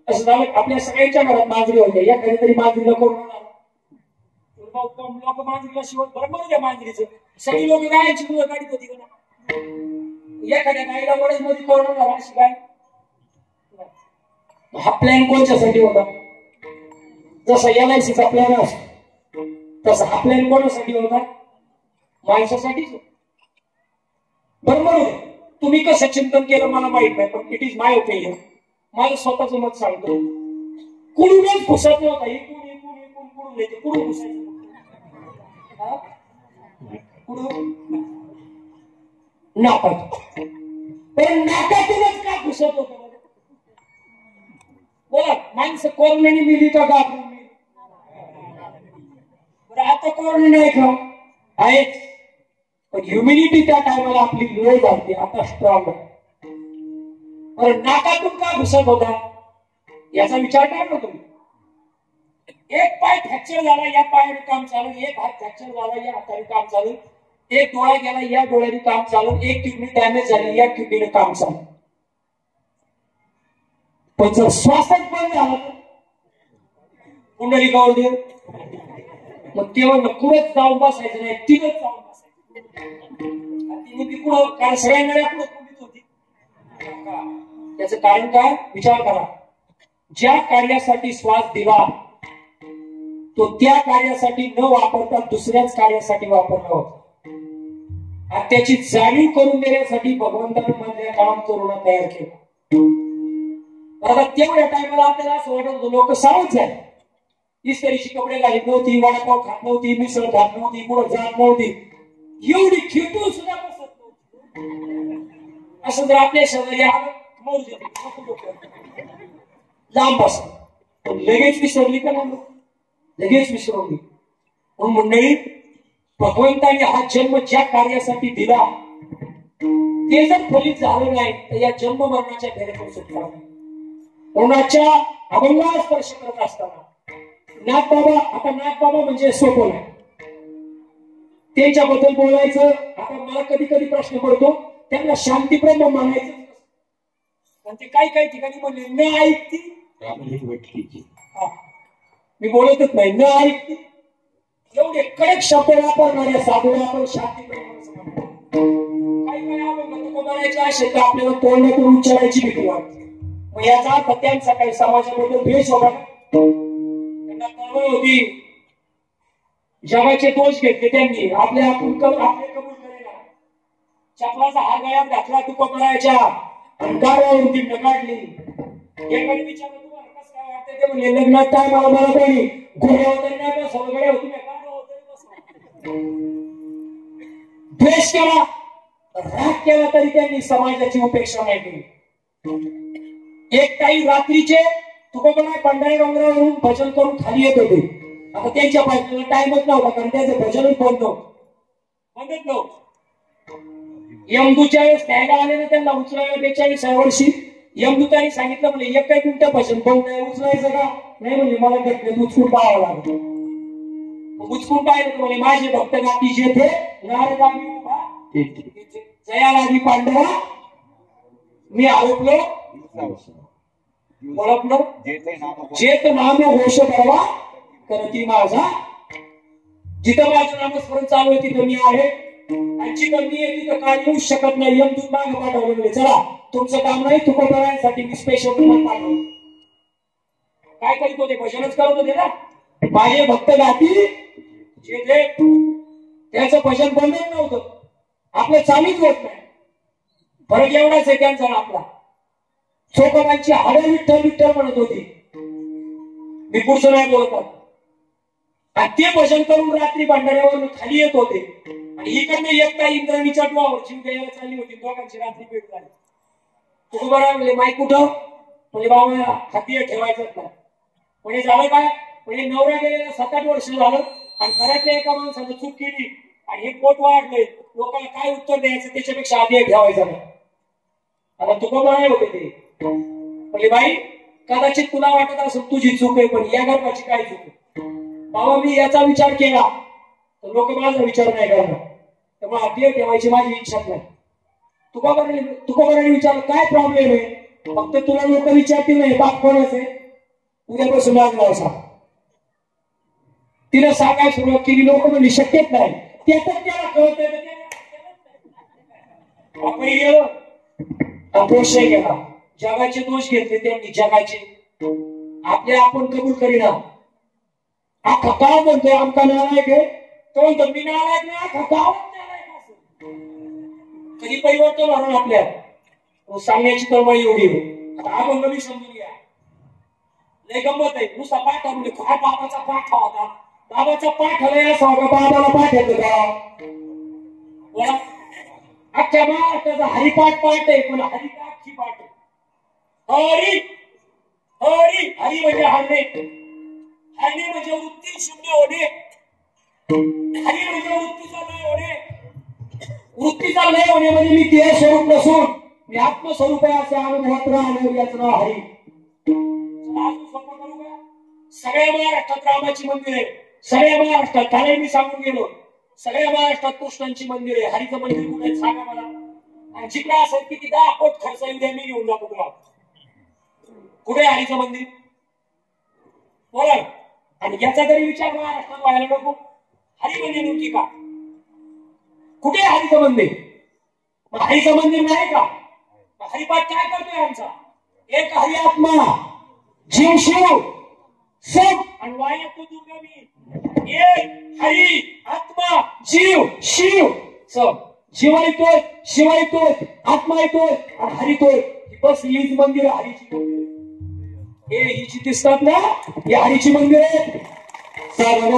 असं झालं आपल्या सगळ्यांच्या घरात मांजरी होते, या कधीतरी मांजरीला कोरोना झाला. लोक मांजरीला शिवत बरोबर द्या मांजरीचं, सगळी लोक गायची मुलं गाडीत होती का? एखाद्या गाईला वडच मध्ये कोरोना झाला, अशी गाय. हा प्लॅन कोणच्यासाठी होता? जसा LICचा प्लॅन असतो तसा हा प्लॅन कोणासाठी होता? माणसासाठीच. बरोबर. तुम्ही कसं चिंतन केलं मला माहित नाही, पण इट इज माय ओपिनियन. माझं स्वतःच मत सांगतो. कुडूनच घुसत नव्हता, कुडून येते, कुडून घुसायचं, कुडून नाकात. पण नाकातूनच का घुसत होत? बोला, माणसं कोरोनाने मिली का घाबरून मिली? आता कोरोना नाही का? आहेच, पण ह्युमिनिटी त्या टायमाला आपली लो झाली, आता स्ट्रॉंग आहे. पण नाकातून का घुसत होता याचा विचार काय करतो? एक पाय फ्रॅक्चर झाला, या पायाने काम चालू. एक हात फ्रॅक्चर झाला, या हाताने काम चालू. एक डोळा गेला, या डोळ्याने काम चालू. एक किडनी डॅमेज झाली, या किडनीने काम चालू. पण जर श्वासच बंद झाला तर कुंडली गाव दे, मग तेव्हा नकुळच जाऊन बसायचं नाही, तिनच जाऊन बसायचं. तिने ती कुठं, कारण सगळ्यांना कुठं कुंडीत होती. त्याचं कारण काय? विचार करा. ज्या कार्यासाठी श्वास दिला तो त्या कार्यासाठी न वापरता दुसऱ्याच कार्यासाठी वापरला होता. आणि त्याची जाणीव करून देण्यासाठी भगवंताने मधल्या काम करून तयार केलं. आता तेवढ्या टायमाला आपल्याला असं वाटत होतं लोक सावध झाले. इस्त्रीची कपडे घालत नव्हती, वडापाव खात नव्हती, मिसळ खात नव्हती, कुठं जात नव्हती, एवढी खिटून सुद्धा बसत नव्हती. असं जर आपल्या शेजारी मौज लांब बस, लगेच विसरली का नाही? लगेच विसरवली. म्हणून मंडळी, भगवंताने हा जन्म ज्या कार्यासाठी दिला ते जर फलित झालं नाही तर या जन्म मरणाच्या फेऱ्यातून सुटला नाही. कोणाच्या अभंगाला स्पर्श करत असताना नागबाबा, आता नागबाबा म्हणजे सोपं नाही, त्यांच्याबद्दल बोलायचं. आता मला कधी कधी प्रश्न पडतो, त्यांना शांतीब्रह्म म्हणायचं. ते काही ठिकाणी म्हणले न ऐकती, मी बोलतच नाही, न ऐकती. एवढे कडक शब्द वापरणाऱ्या साधूला आपण शांतीब्रह्म म्हणतो. काही अभंग म्हणायचे असे तर आपल्याला तोंडातून उच्चारायची भीती वाटते. मग याचा अर्थ त्यांचा काही समाजाबद्दल द्वेष होता. त्यांना कळवळ होती, जगाचे दोष घेतले त्यांनी, आपले कबूल करायला. चपलाचा हार गळ्यात घातला तुका करायच्या, गाड्यावरती काढली. एकाने विचारलं तुम्हाला कसं काय वाटतं? ते म्हणजे लग्नात काय मला कोणी घोड्यावर तरी नाही बसवलं, गड्या होती गाड्यावर तरी बसवलं. द्वेष केला, राग केला तरी त्यांनी समाजाची उपेक्षा नाही केली. एक काही रात्रीचे तुकोबराय पंढरी डोंगरावरून भजन करून खाली येत होते. आता त्यांच्या भजनाला टाइमच नव्हता, कारण त्यांचं भजनच बंद बंदच नव्हतं. यमदूतच्या वेळेस न्यायला आले ना, त्यांना उचलायला 42व्या वर्षी यमदूतांनी सांगितलं, म्हणजे एक काही मिनिटं भजन बंद नाही, उचलायचं का नाही? म्हणजे मला घटनेत उचकून पाहावं लागलं. उचकून पाहिलं म्हणजे माझे भक्त गाठी जेथे नारद आम्ही उभा जया लागी पांडवा मी आरोपलो ओळखलो जेत नाम घोष परवा करती माझा. जिथं माझं नामस्मरण चालू आहे तिथं मी आहे, आणि जिथं मी आहे तिथं काय येऊ शकत नाही. यमदूत मागे पाठवले, चला तुमचं काम नाही, तुकोबरायांसाठी मी स्पेशल तुम्हाला पाठवलं. काय करीत होते? भजनच करत होते ना. माझे भक्त गाठी जेथे, त्याचं भजन बंदच नव्हतं, आपलं चालूच होत नाही. फरक एवढाच आहे त्यांचा ना आपला. चोकोबांची हाडं विठ्ठल विठ्ठल म्हणत होती, मी पुढचं नाही बोलत. आणि ते भजन करून रात्री भांडाऱ्यावर खाली येत होते, आणि इकडनं एकटा इंद्राणीच्या डोळ्यावर जीव द्यायला चालली होती. दोघांची रात्री भेट झाली. तुकोबराय म्हणले माईक कुठं? म्हणजे बाबा हाती ठेवायचं नाही. म्हणजे झालं काय? म्हणजे नवरा गेलेला 7-8 वर्ष झालं आणि घरातल्या एका माणसानं चूक केली आणि हे पोट वाढले, लोकांना काय उत्तर द्यायचं त्याच्यापेक्षा आधी एक ठेवायचं नाही. आता तुकोबा नाही होते ते म्हणजे बाई कदाचित तुला वाटत असेल तुझी चूक आहे, पण या गर्भाची काय चूक आहे? बाबा मी याचा विचार केला तर लोक माझा विचार नाही करणार, त्यामुळे आधी ठेवायची माझी इच्छा नाही. तुकोबाने विचारलं काय प्रॉब्लेम आहे? फक्त तुला लोक विचारतील नाही बाप कोणाच आहे, उद्यापासून माझं नाव सांग. तिला सांगायला सुरुवात केली, लोक म्हणजे शक्यच नाही, त्यातच त्याला कळत आपण गेलो अप्रोषय केला, जगाचे दोष घेतले त्यांनी जगाचे, आपले आपण कबूल करीना. अख्खा गाव म्हणतोय आमका नालायक आहे, तो म्हणतो मी नालायक नाही, अख्खा गाव नालायक असेल. कधी परिवर्तन होणार आपल्या सांगण्याची तळमळी एवढी आहे. आता आपण कधी समजून घ्या, लय गंमत आहे. नुसता पाठ म्हणजे काय बाबाचा पाठ होता, बाबाचा पाठ हवं असा होता, बाबाला पाठ येतो का? अख्ख्या महाराष्ट्राचा हरिपाठ पाठ आहे, पण हरिपाठची पाठ आहे. हरी हरी हरी म्हणजे हरणे, हरणे म्हणजे वृत्ती शून्य होणे, हरी म्हणजे वृत्तीचा लय होणे. वृत्तीचा लय होणे म्हणजे मी देह स्वरूप नसून मी आत्मस्वरूप आहे असे अनुभवात राहणे, याचं नाव हरी. सगळ्या महाराष्ट्रात रामाची मंदिर आहे, सगळ्या महाराष्ट्रात काल मी सांगून गेलो, सगळ्या महाराष्ट्रात कृष्णांची मंदिर आहे. हरीचं मंदिर कुठे सांगा मला, आणि जिकडे असेल किती 10 कोट खर्च येऊ द्या, मी घेऊन जातो तुम्हाला. कुठे हरीचं मंदिर बोला. आणि याचा तरी विचार महाराष्ट्रात व्हायला नको, हरी म्हणजे नेमकी का? कुठे हरीचं मंदिर? हरीचं मंदिर नाही का? हरिपाठ काय करतोय आमचा? एक हरी आत्मा, जीव शिव सब आणि वाया तो दुर्गा मी. एक हरी आत्मा जीव शिव सब. जीव येतोय, शिव येतोय, आत्मा येतोय आणि हरी येतोय. बस हीच मंदिर हरीची मंदिर. हे हिची दिसतात ना, ही हरीची मंदिर आहे. सर्व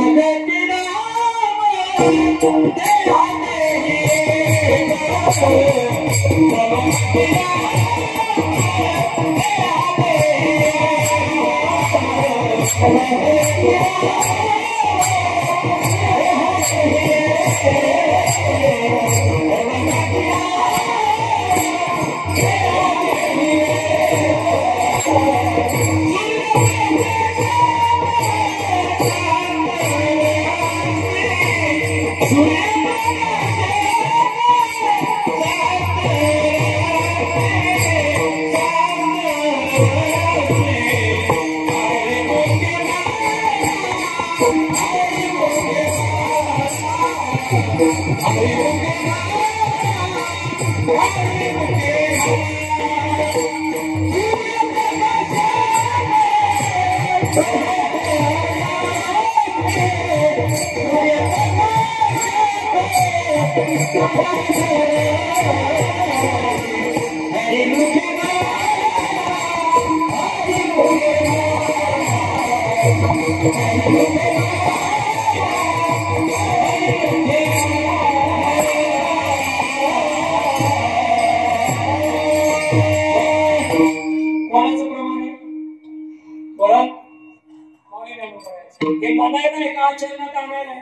हे म्हणायला आहे का आचरणात आणायला आहे?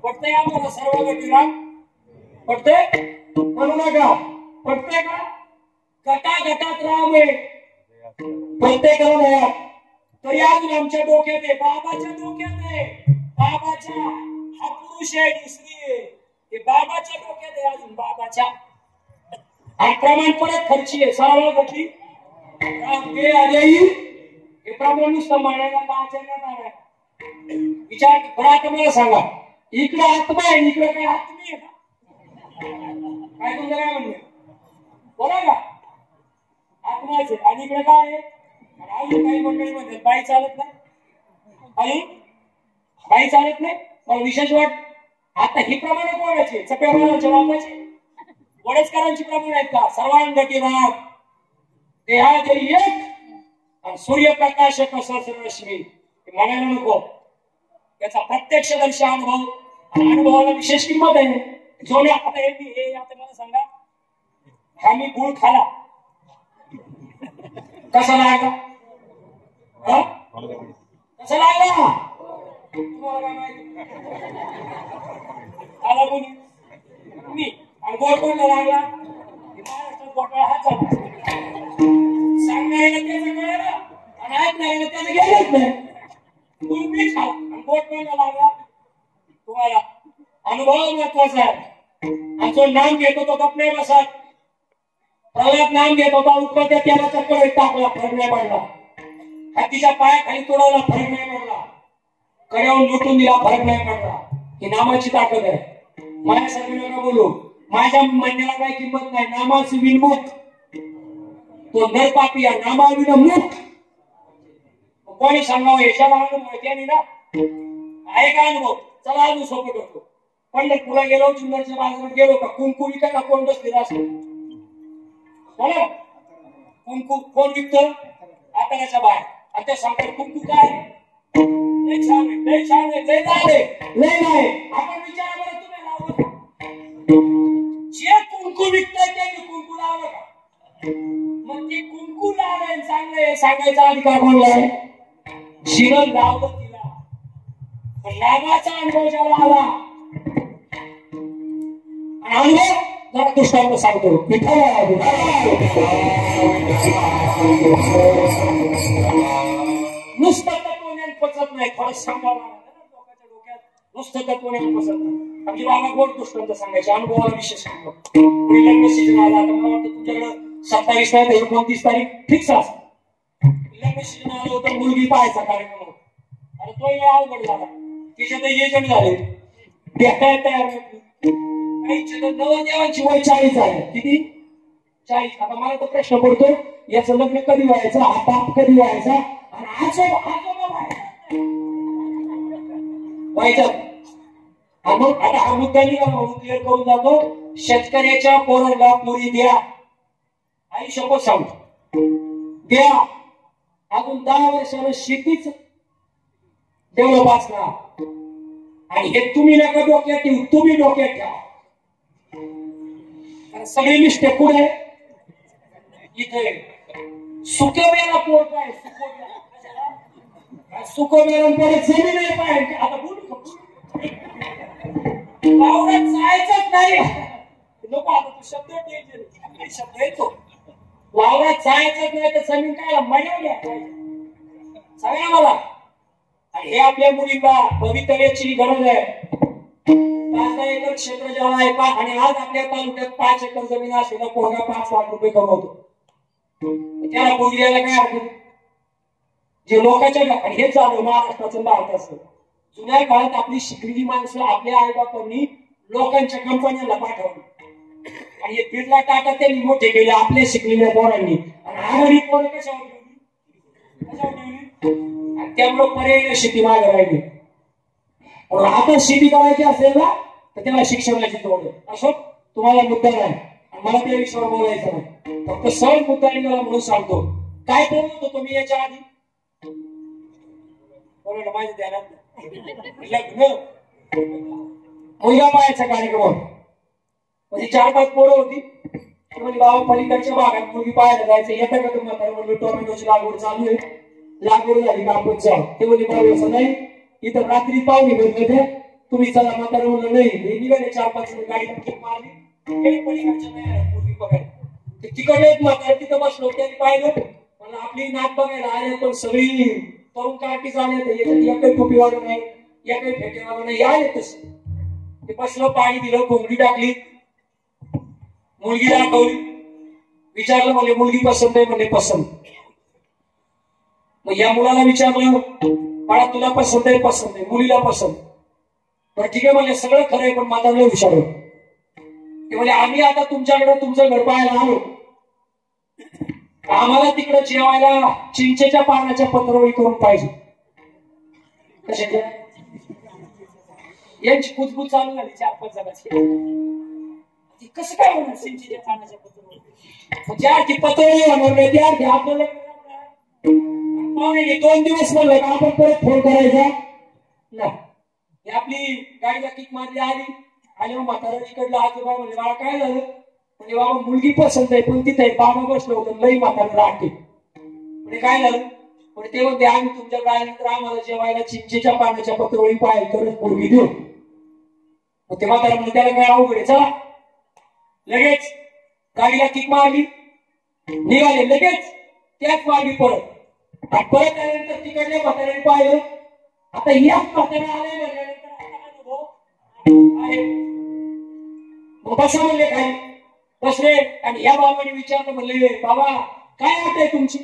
पटतंय आम्हाला सर्व गतीला? पटतंय? म्हणू नका. पटतंय का? गटागटात राम आहे प्रत्येकाला नाही, तरी अजून आमच्या डोक्यात आहे, बाबाच्या डोक्यात आहे. बाबाच्या हा पुरुष आहे की स्त्री आहे हे बाबाच्या डोक्यात आहे अजून, बाबाच्या. आणि प्रमाण परत खर्ची आहे सर्व गती ते आलेही हे प्रमाण नुसतं म्हणायला का आचरणात आणायला? विचार बरं. मला सांगा, इकडे आत्मा आहे, इकडे काय आत्मी आहे का? काय तुमचं काय म्हणणं? बोला का? आत्माच आहे आणि इकडे काय आहे? अजून काही मंडळी म्हणतात बाई चालत नाही, आणि बाई चालत नाही. मला विशेष वाट आता ही प्रमाणे कोणाची? चप्या मालाच्या बापाची, वडसकरांची प्रमाण आहेत का? सर्वांगती राग देहा जरी एक आणि सूर्यप्रकाश रश्मी म्हणायला नको. याचा प्रत्यक्षदर्शी अनुभव, अनुभवाला विशेष किंमत आहे. जो आता हे आता मला सांगा, हा मी गुळ खाला कसा लागला? कसं लागला तुम्हाला काय माहिती आला कोणी मी आणि गोड कोणला लागला महाराष्ट्रात घोटाळा हा चालू सांगणाऱ्याला त्याचं कळलं आणि ऐकणाऱ्याला त्याचं गेलंच नाही तुम्ही खा आणि गोड कोणला लागला तुम्हाला अनुभव महत्वाचा आहे आणि जो नाम घेतो तो गप नाही बसत प्रल्हाद नाम घेत होता उकळत्या तेलाच्या कडे टाकला फरक नाही पडला हातीच्या पायाखाली तोडवला फरक नाही पडला कड्यावरून लुटून दिला फरक नाही पडला ही नामाची ताकद आहे माझ्यासारखी नका बोलू माझ्या म्हणण्याला काही किंमत नाही नामाची विनमुख तो नरपापी या नामा विनमुख कोणी सांगावं याच्या भावानं माहिती ना आहे का अनुभव चला अजून सोपं करतो पंढरपूरला गेलो जुन्नरच्या बाजारात गेलो का कुंकू विकायला कोण बसलेला असतो बोला कुंकू कोण विकतो आतड्याच्या बाहेर आणि ते सांगतात कुंकू काय लय छान आहे लय छान आहे लय झाले लय नाही आपण विचारा बरं तुम्ही लावलं जे कुंकू विकताय त्यांनी कुंकू लावलं का मग ते कुंकू लावलंय चांगलंय सांगायचा अधिकार कोणला आहे शिरण लावलं तिला पण लाभाचा अनुभव ज्याला आला आणि अनुभव जरा दृष्टांत सांगतो नुसतं तत्वज्ञान पचत नाही थोडं सांगावं लोकांच्या डोक्यात नुसतं तत्वज्ञान पचत नाही आमची बाबा गोड दृष्टांत सांगायचे अनुभवाला विषय सांगतो लग्न सीजन आला तर मला वाटतं तुमच्याकडं 27 नाही तर 29 तारीख फिक्स असत लग्न सीजन आलं होतं मुलगी पाहायचा कार्यक्रम आणि तो अवघड झाला तिच्यात एजंट झाले भेटायला तयार होती नवदेवांची वय 40 आहे किती 40 आता मला तो प्रश्न पडतो याचं लग्न कधी व्हायचं हा बाप कधी व्हायचा आणि आजोबा व्हायचा मग आता हा मुद्दा म्हणून क्लिअर करून जातो शेतकऱ्याच्या पोराला पुरी द्या आई शपथ सांगतो द्या अजून 10 वर्षानं शेतीच डेव्हलप असणार आणि हे तुम्ही नका डोक्यात ठेवू तुम्ही डोक्यात ठेवा सगळी मिस्टेक कुठे इथे सुकव्याला पोट पाहिजे सुकव्याला जमीन आहे पाहिजे आता बोलू वावरात जायचंच नाही नको आता तू शब्द येतो वावरात जायचंच नाही तर जमीन काय मजा सांगा मला आणि हे आपल्या मुलींना भवितव्याची गरज आहे 5 एकर क्षेत्र ज्याला आहे आणि आज आपल्या तालुक्यात 5 एकर जमीन असलेला पोरगा 5 लाख रुपये कमवतो त्याला पोरगी द्यायला काय हरकत जे लोकांच्या आणि हेच झालं महाराष्ट्राचं भारताचं जुन्या काळात आपली शिकलेली माणसं आपल्या आईबापांनी लोकांच्या कंपन्यांना पाठवली आणि हे बिर्ला टाटा त्यांनी मोठे केले आपल्या शिकलेल्या पोरांनी आणि आघाडी पोरं कशावर ठेवली आणि त्यामुळे पर्याय शेती मागे राहिली आता शेती करायची असेल ना तर त्याला शिक्षणाची जोड आहे असं तुम्हाला मुद्दा नाही मला त्या विषयावर बोलायचं नाही फक्त सहज मुद्दा निघाला म्हणून सांगतो काय बोलत होतो मी याच्या आधी बोला माझ्या ध्यानात लग्न मुलगा पाहायचा कार्यक्रम म्हणजे 4-5 पोरं होती म्हणजे बाबा पलीकडच्या भागात मुलगी पाहायला जायचं येतं का तुम्हाला म्हणजे टोमॅटोची लागवड चालू आहे लागवड झाली का आपण जाऊ ते म्हणजे बरोबर असं नाही इथं रात्री पाहुणे भेटले ते तुम्ही चला म्हातारा म्हणलं नाही हे निघाले 4-5 गाडी मारली पलीकडच्या मुलगी बघायला तिकडे एक म्हातारा तिथं बसलो त्यांनी पाहिलं मला आपली नाक बघायला आले पण सगळी तरुण कार्टीच आले एकही टोपीवाला नाही एकही फेटेवाला नाही आले तसे ते बसलं पाणी दिलं कोंबडी टाकली मुलगी दाखवली विचारलं म्हणजे मुलगी पसंत आहे म्हणजे पसंत मग या मुलाला विचारलं बाळा तुला पसंत आहे मुलीला पसंत बरं ठीक आहे म्हणजे सगळं खरं आहे पण माझा नाही विचारलं ते म्हणजे आम्ही आता तुमच्याकडे तुमचं घर पाहायला आलो आम्हाला तिकडे जेवायला चिंचेच्या पानाच्या पत्रावळी करून पाहिजे कशाच्या यांची कुजबूज चालू झाली 4-5 जणांची कसं काय होणार चिंचेच्या पानाच्या पत्रावळी ज्याची पत्रावळी होणार नाही त्या आपल्याला 2 दिवस म्हणलं का आपण परत फोन करायचा नाही आपली गाडीला किक मारली आली मग म्हातारा इकडला आजोबा म्हणजे बाळा काय झालं म्हणजे बाबा मुलगी पसंत आहे पण तिथे बाबा बसलं होतं लई म्हातारा आटे म्हणजे काय झालं पण ते म्हणते आम्ही तुमच्या गायनंतर आम्हाला जेवायला चिंचेच्या पानाच्या पत्रवळी पाय तरच पोरगी देऊ. मग ते म्हातारा म्हणजे त्याला काय अवघड आहे, चला लगेच गाडीला किक मारली, निघाले लगेच त्याच मार्गी परत आल्यानंतर तिकडल्या म्हाताऱ्याने पाहिलं. आता याच म्हातारा आले म्हणल्यानंतर आता अनुभव आहे. मग बसा म्हणले खाली, बसले आणि या बाबाने विचारलं, म्हणले बाबा काय अट आहे तुमची?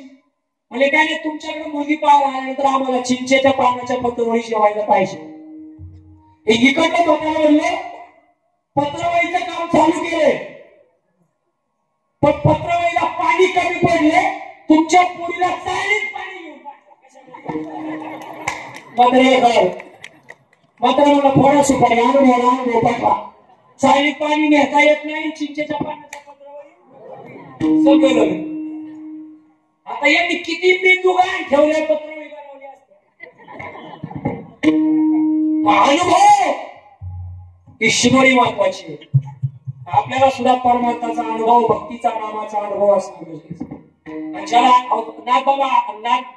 म्हणजे काय नाही, तुमच्याकडे मुलगी पाहायला आल्यानंतर आम्हाला चिंचेच्या पानाच्या पत्रवळी जेवायला पाहिजे. इकडनं म्हातारा म्हणले पत्रवळीचं काम चालू केले, पण पत्रवळीला पाणी कमी पडले, तुमच्या पोरीला चाळीत पाणी घेऊन मात्र मला थोडा सुपारी अनुभव पाठवा. चाळीत पाणी घेता येत नाही, चिंचेच्या पाण्याच्या पत्रवळी सगळं. आता यांनी किती बिंदू गाय ठेवल्या पत्रवळी बनवली असते. अनुभव ईश्वरी महत्वाची. आपल्याला सुद्धा परमार्थाचा अनुभव, भक्तीचा नामाचा अनुभव असणं गरजेचं. ज्याला नाथ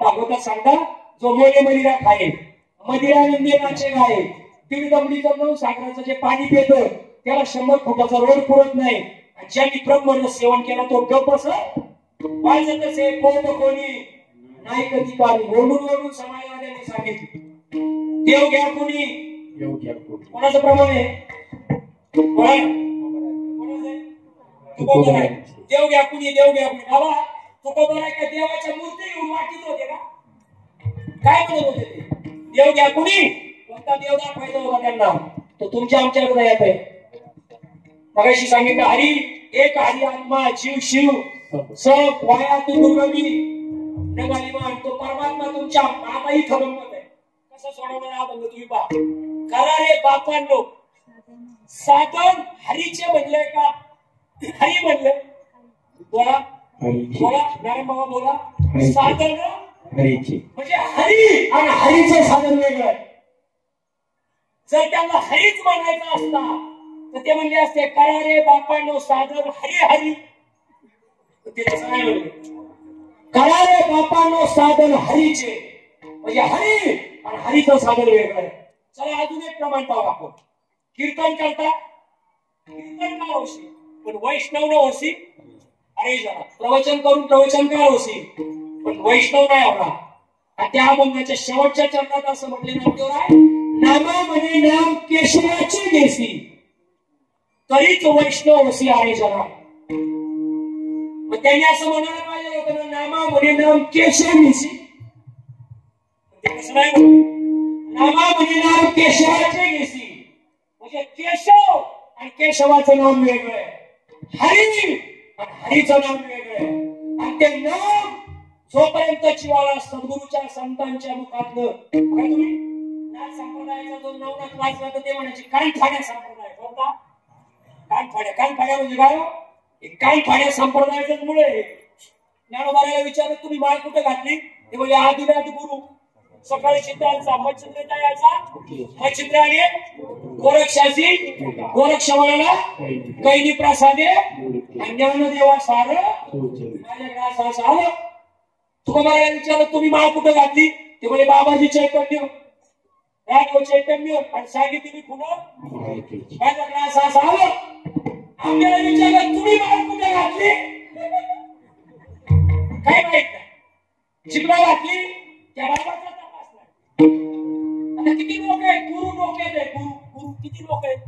भागवतात सांगता, जो मोले मदिरा खाये, मदिरा नंदेनाचे गाये, दीड दमडीचं 9 सागराचं जे पाणी पितं त्याला 100 फुटाचा रोड पुरत नाही. ज्यांनी ब्रह्मरस सेवन केला तो गप बसत वाजतच आहे. कोणी नाही कधी काढून ओढून समाजवाद्यांनी सांगितलं, देव घ्या कोणी, कोणाचं प्रमाण आहे, देव घ्या कुणी, देव घ्या कुणी. बाबा तुकोबराय का देवाच्या मूर्ती घेऊन वाटीत होते का? काय म्हणत होते ते? देव घ्या कुणी, कोणता देव दाखवायचा होता त्यांना, तो तुमच्या आमच्याकडे येत आहे. मगाशी सांगितलं हरी एक, हरी आत्मा, जीव शिव सब वाया तू दुर्गमी नगालीमान. तो परमात्मा तुमच्या मामाही खबंगत आहे. कसं सोडवणार अभंग तुम्ही पहा. करा रे बापांनो साधन हरीचे म्हणलंय का? हरी म्हणलंय, बोला बोला नारायण बाबा बोला. साधन हरीचे म्हणजे हरी आणि हरीचं साधन वेगळं आहे. जर त्यांना हरीच म्हणायचं असता तर ते म्हणले असते करा रे बापांनो साधन हरी हरी. ते तसं नाही म्हणले. करा रे बापांनो साधन हरीचे म्हणजे हरी आणि हरीचं साधन वेगळं आहे. चला अजून एक प्रमाण पाहू आपण. कीर्तन करता, कीर्तनकार होशी पण वैष्णव न होशी. अरे जरा प्रवचन करून प्रवचनकार होशी पण वैष्णव नाही होणार. आणि त्या अभंगाच्या शेवटच्या चरणात असं म्हटले नामदेव राय, नामा म्हणे नाम केशवाची घेसी तरीच वैष्णव होशी. अरे जरा मग त्यांनी असं म्हणायला पाहिजे होतं ना, नामा म्हणे नाम केशव घेसी. कसं नाही म्हणते, नामा म्हणे नाम केशवाचे घेसी म्हणजे केशव आणि केशवाचं नाम वेगळं आहे, हरी आणि हरीचं नाम वेगळं आहे. आणि ते नाम जोपर्यंत चिवाळा सद्गुरूच्या संतांच्या मुखातलं. बघा तुम्ही नाथ संप्रदायाचा जो नवनाथ वाचला तर ते म्हणायचे कानफाड्या संप्रदाय. कोणता? कानफाड्या. कानफाड्या म्हणजे काय? कानफाड्या संप्रदायाच्याच मुळे. ज्ञानोबाराला विचारलं तुम्ही माळ कुठे घातली? ते म्हणजे आदिनाथ गुरु. सकाळी चित्रांचा मच्छिंद्र तयाचा मच्छिंद्र आणि गोरक्षाची गोरक्षवाला कैनी प्रसादे ज्ञानदेवा सार माझ्या सार. तुकोबाराला विचारलं तुम्ही माळ कुठे घातली? ते म्हणजे बाबाजी चैतन्य राघव चैतन्य आणि सांगितली मी पुन्हा माझ्या क्लास आलं. आपल्याला विचारलं तुम्ही माळ कुठे घातली? काय माहित नाही. चिकला घातली त्या बाबाचा तपास नाही. आता किती लोक आहेत? गुरु लोक आहेत. गुरु किती लोक आहेत?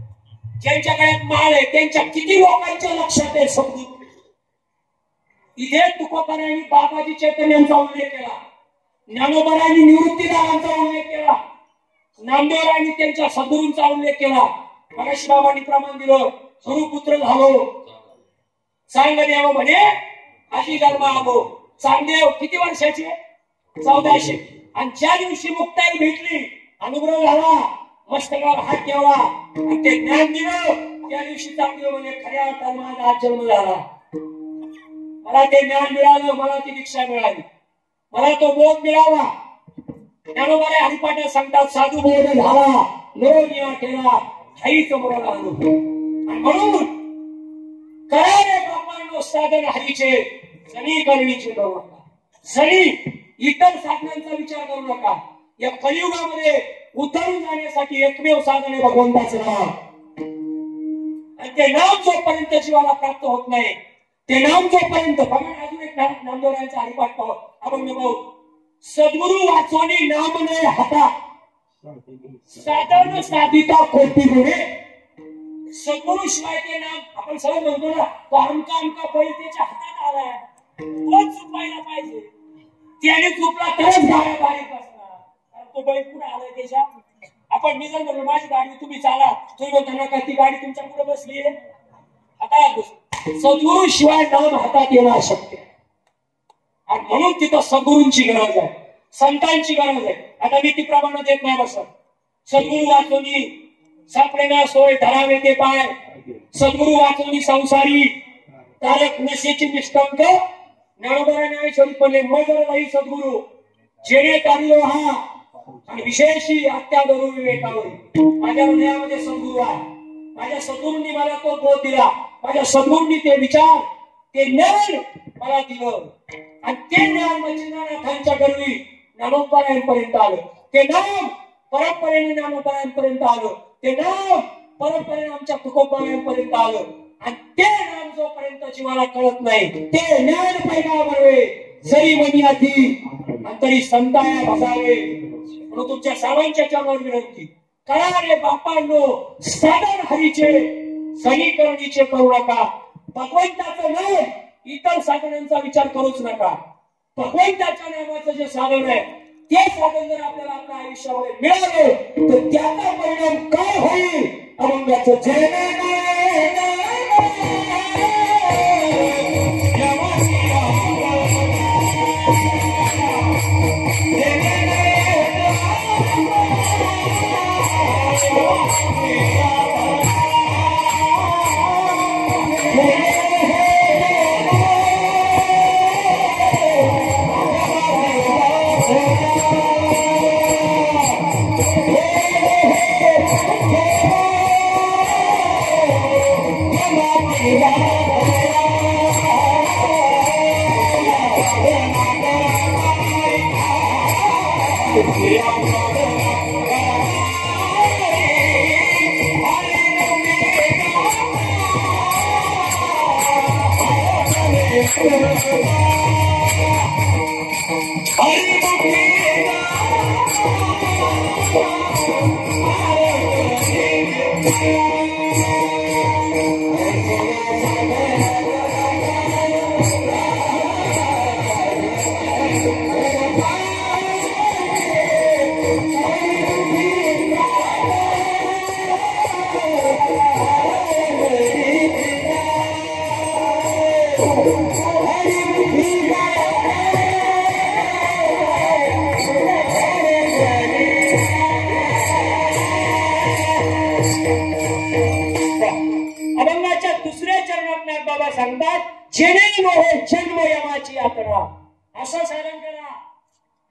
ज्यांच्या गळ्यात माळ आहे त्यांच्या किती लोकांच्या लक्षात आहे समजून. इथे तुकोबारायांनी बाबाजी चैतन्यांचा उल्लेख केला, ज्ञानोबारायांनी निवृत्तीदारांचा उल्लेख केला, नामदेवरायांनी त्यांच्या सद्गुरूंचा उल्लेख केला. मगाशी बाबांनी प्रमाण दिलं, गुरुपुत्र झालो सांग देव म्हणे अशी जन्म आलो. चांगदेव किती वर्षाचे? 1400. आणि ज्या दिवशी मुक्ताई भेटली, अनुग्रह झाला, मस्तकावर हात ठेवला आणि ते ज्ञान दिलं, त्या दिवशी चांगदेव म्हणे खऱ्या अर्थाने माझा आज जन्म झाला. मला ते ज्ञान मिळालं, मला ती दीक्षा मिळाली, मला तो बोध मिळाला. ज्ञानोबाराय हरिपाठात सांगतात साधू बोध झाला, लोनिया केला, हाईच मुराला अनुभव. आणि म्हणून करा रे ब्रह्मांडो साधन हरीचे जनी करणीचे जनी इतर साधनांचा विचार करू नका. या कलियुगामध्ये उतरून जाण्यासाठी एकमेव साधन आहे भगवंताचं नाम. आणि ते नाम जोपर्यंत जीवाला प्राप्त होत नाही, ते नाम जोपर्यंत बघा. अजून एक नामदेवरायांचा हरिपाठ पाहू आपण पाहू. सद्गुरु वाचोनी नाम ने हाता, साधन साधिता कोटी गुणे. सद्गुरु शिवाय ते नाम आपण सगळं म्हणतो ना, तो आमका बैल त्याच्या हातात आलाय, तोच चुकवायला पाहिजे. त्याने चुकला तरच गाड्या बारीक असणार. तो बैल कुठे आलाय त्याच्या. आपण मी जर म्हणलो माझी गाडी तुम्ही चाला, तुम्ही म्हणताना का ती गाडी तुमच्या पुढे बसली आहे. आता सद्गुरु शिवाय नाम हातात येणं अशक्य. आणि म्हणून तिथं सद्गुरूंची गरज आहे, संतांची गरज आहे. आता मी ती प्रमाणात येत नाही बसत. सद्गुरु वाचोनी सापडे ना सोय धरावे ते पाय, सद्गुरु वाचोनी संसारी तारक नशेची निष्कंक. ज्ञानोबराने ऐश्वरी पडले मजर नाही सद्गुरु जेणे काढलो हा, आणि विशेषी हत्या करू विवेकावर. माझ्या हृदयामध्ये सद्गुरु आहे. माझ्या सद्गुरूंनी मला तो बोध दिला. माझ्या सद्गुरूंनी ते विचार, ते ज्ञान मला दिलं. आणि ते ज्ञान मच्छिंद्रनाथांच्या गर्वी ज्ञानोबरायांपर्यंत आलं. ते नाम परंपरेने ज्ञानोबरायांपर्यंत आलं. ते नाम परंपरेने आमच्या तुकोबरायांपर्यंत आलं. आणि ते नाम जोपर्यंत जीवाला कळत नाही, ते ज्ञान पैगा बरवे जरी मनी आधी तरी संताया भसावे. म्हणून तुमच्या सर्वांच्या चरणावर विनंती करा रे बापांनो, साधन हरीचे सनीकरणीचे करू नका. भगवंताचं नाम, इतर साधनांचा विचार करूच नका. भगवंताच्या नामाचं जे साधन आहे, ते साधन जर आपल्याला आपल्या आयुष्यामध्ये मिळालं तर त्याचा परिणाम काय होईल. अभंगाचं जय जन्म यमाची यात्रा. असं साधन करा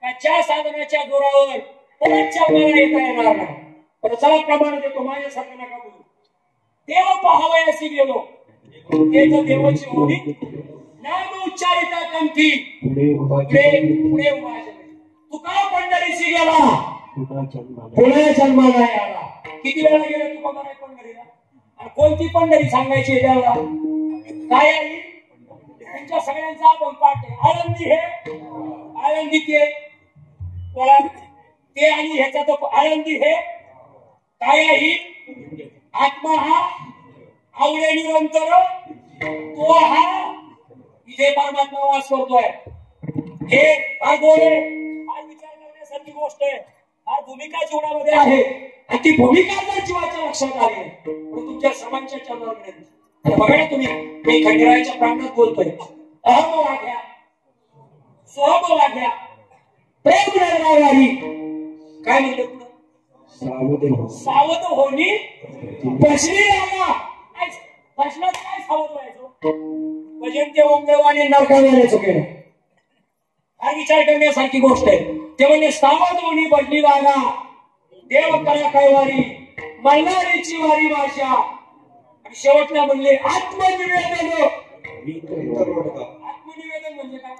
का ज्या साधनाच्या जोरावर परत जन्माला येता येणार नाही. पण चला प्रमाण देतो, माझ्यासारखं नका बोलू. देव पाहावयासी गेलो, तेच देवाची होणी नाम उच्चारिता कंठी पुढे उभा. तुका पंढरीसी गेला, पुढे जन्माला आला. किती वेळा गेला तू बघा नाही पंढरीला. आणि कोणती पंढरी सांगायची त्याला काय आहे. त्यांच्या सगळ्यांचा आपण पाठ आहे. आळंदी हे आळंदी ते बोला ते, आणि ह्याचा तो आळंदी हे काय आहे. आत्मा हा आवळे निरंतर, तो हा इथे परमात्मा वास करतोय. हे फार गोड आहे, फार विचार करण्यासारखी गोष्ट आहे. फार भूमिका जीवनामध्ये आहे. आणि ती भूमिका जर जीवाच्या लक्षात आली तर तुमच्या सर्वांच्या चरणावर विनंती. बघा ना तुम्ही, मी खंडेरायाच्या प्रांगणात बोलतोय. अहम वाघ्या सोहम वाघ्या प्रेम नरनारी काय म्हणलं पुढं. सावध होणी बसली राहा. प्रश्नात काय सावध व्हायचं. भजन ते ओंगळवाणी नरकावण्याचं केलं. हा विचार करण्यासारखी गोष्ट आहे. ते म्हणजे सावध होणी बदली राहा. देव करा कैवारी मल्हारीची वारी भाषा. आणि शेवटला म्हणले आत्मनिवेदन. आत्मनिवेदन म्हणजे काय.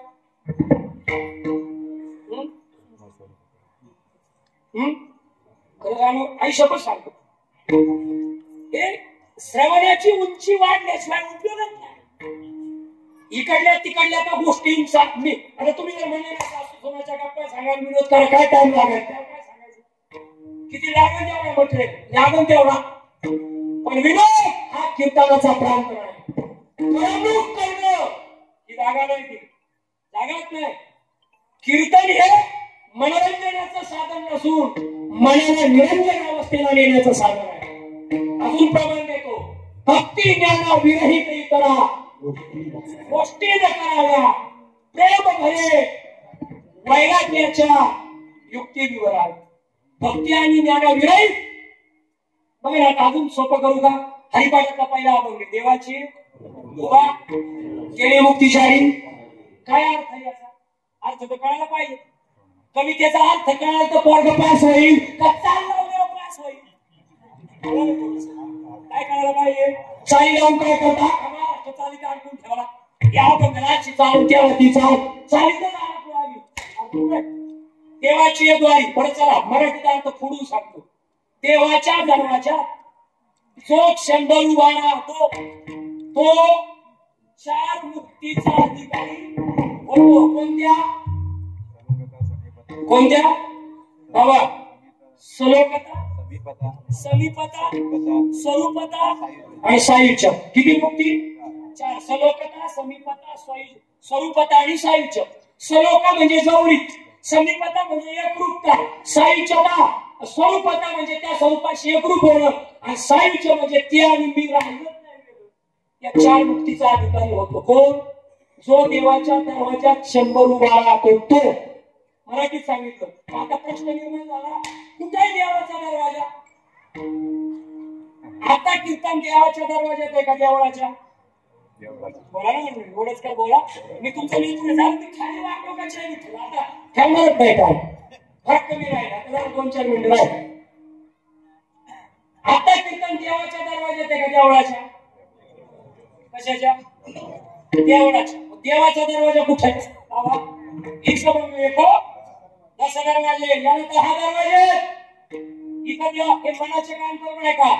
खरं सांगू आयुष्यभर सांगतो हे श्रवणाची उंची वाढल्याशिवाय उपयोगच नाही. इकडल्या तिकडल्या त्या गोष्टींचा आता तुम्ही जर म्हणले ना सोनाच्या गप्पा सांगायला विनोद करा काय टाइम लागेल काय सांगायचं किती लागेल तेवढा म्हटले लागेल तेवढा पण विनोद हा कीर्तनाचा प्रांत आहे. करमणूक करणं ही जागा नाही ती जागाच नाही. कीर्तन हे मनोरंजनाचं साधन नसून मनाला निरंजन अवस्थेला नेण्याचं साधन आहे. अजून प्रमाण देतो भक्ती ज्ञाना विरहित इतरा गोष्टी न कराव्या प्रेम भरे वैराग्याच्या युक्ती विवराल. भक्ती आणि ज्ञाना विरहित बघा ना अजून सोपं करू का. हरिपाठाचा पहिला अभंग देवाची उभा केले मुक्तिशाही. काय अर्थ आहे याचा अर्थ तर कळायला पाहिजे. कवितेचा अर्थ कळाला तर पोरग पास होईल का चाल लावल्यावर पास होईल काय करायला पाहिजे. चाली लावून काय करता चालीचा अडकून ठेवला या अभंगाची चालू त्या ती चाल चालीच देवाची द्वारी. बरं चला मराठीचा अर्थ फोडून सांगतो. देवाच्या दरवाजात जो क्षण उभा राहतो तो चार मुक्तीचा अधिकारी होतो. कोणत्या कोणत्या बाबा सलोकता समीपता स्वरूपता आणि सायुज्य. किती मुक्ती चार. सलोकता समीपता स्वरूपता आणि सायुज्य. सलोका म्हणजे जवळीक समीपता म्हणजे एकरूपता सायुज्यता स्वरूपता म्हणजे त्या स्वरूपाशी एकरूप होणं आणि सायुज्य म्हणजे ते आणि मी राहिलं या चार मुक्तीचा अधिकारी होतो. कोण जो देवाच्या दरवाजात 100 उभा राहतो तो. मराठीत सांगितलं. आता प्रश्न निर्माण झाला कुठे आहे देवाचा दरवाजा. आता कीर्तन देवाच्या दरवाजात आहे का देवळाच्या बोला ना एवढंच काय बोला. मी तुमचं लिहितो झालं ते खाली वाटतो का चाय लिहितो आता ठेवणारच नाही काय फरक कमी राहिला आता 2-4 मिनिटं राहिले. आता कीर्तन देवाच्या दरवाजात आहे का देवळाच्या कशाच्या देवळाच्या. देवाचा दरवाजा कुठे आहे बाबा. एक 10 दरवाजे याला 10 दरवाजे. इकडे हे मनाचे काम करून आहे का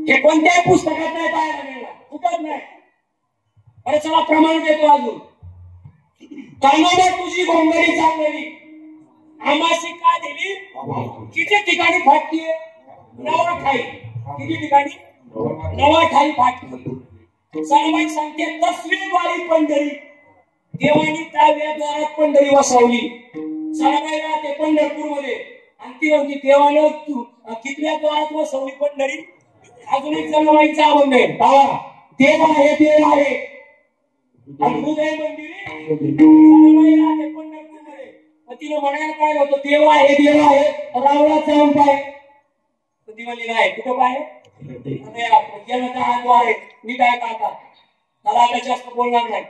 हे कोणत्याही पुस्तकात नाही पाहायला मिळणार कुठंच नाही. अरे चला प्रमाण देतो अजून. कानाला तुझी गोंगडी चाललेली आमाशी का दिली किती ठिकाणी फाटतीये नवा ठाई. किती ठिकाणी नवा ठाई फाटती. सनबाई सांगते तस्वीरवाली पंढरी देवानी त्या द्वारात पंढरी वसवली. सनबाई राहते पंढरपूर मध्ये आणि ती म्हणते देवानं कितव्या द्वारात वसवली पंढरी. अजून एक सनबाईचा अभंग आहे बाबा. देव आहे देव आहे हृदय मंदिरी सनबाई राहते पंढरपूर मध्ये. मग तिने म्हणायला पाहिजे होतं देव आहे रावळाचा जाऊन पाय. ती म्हणली नाही कुठं पाय गेलं 10 द्वार आहे. मी काय आता मला आता जास्त बोलणार नाही.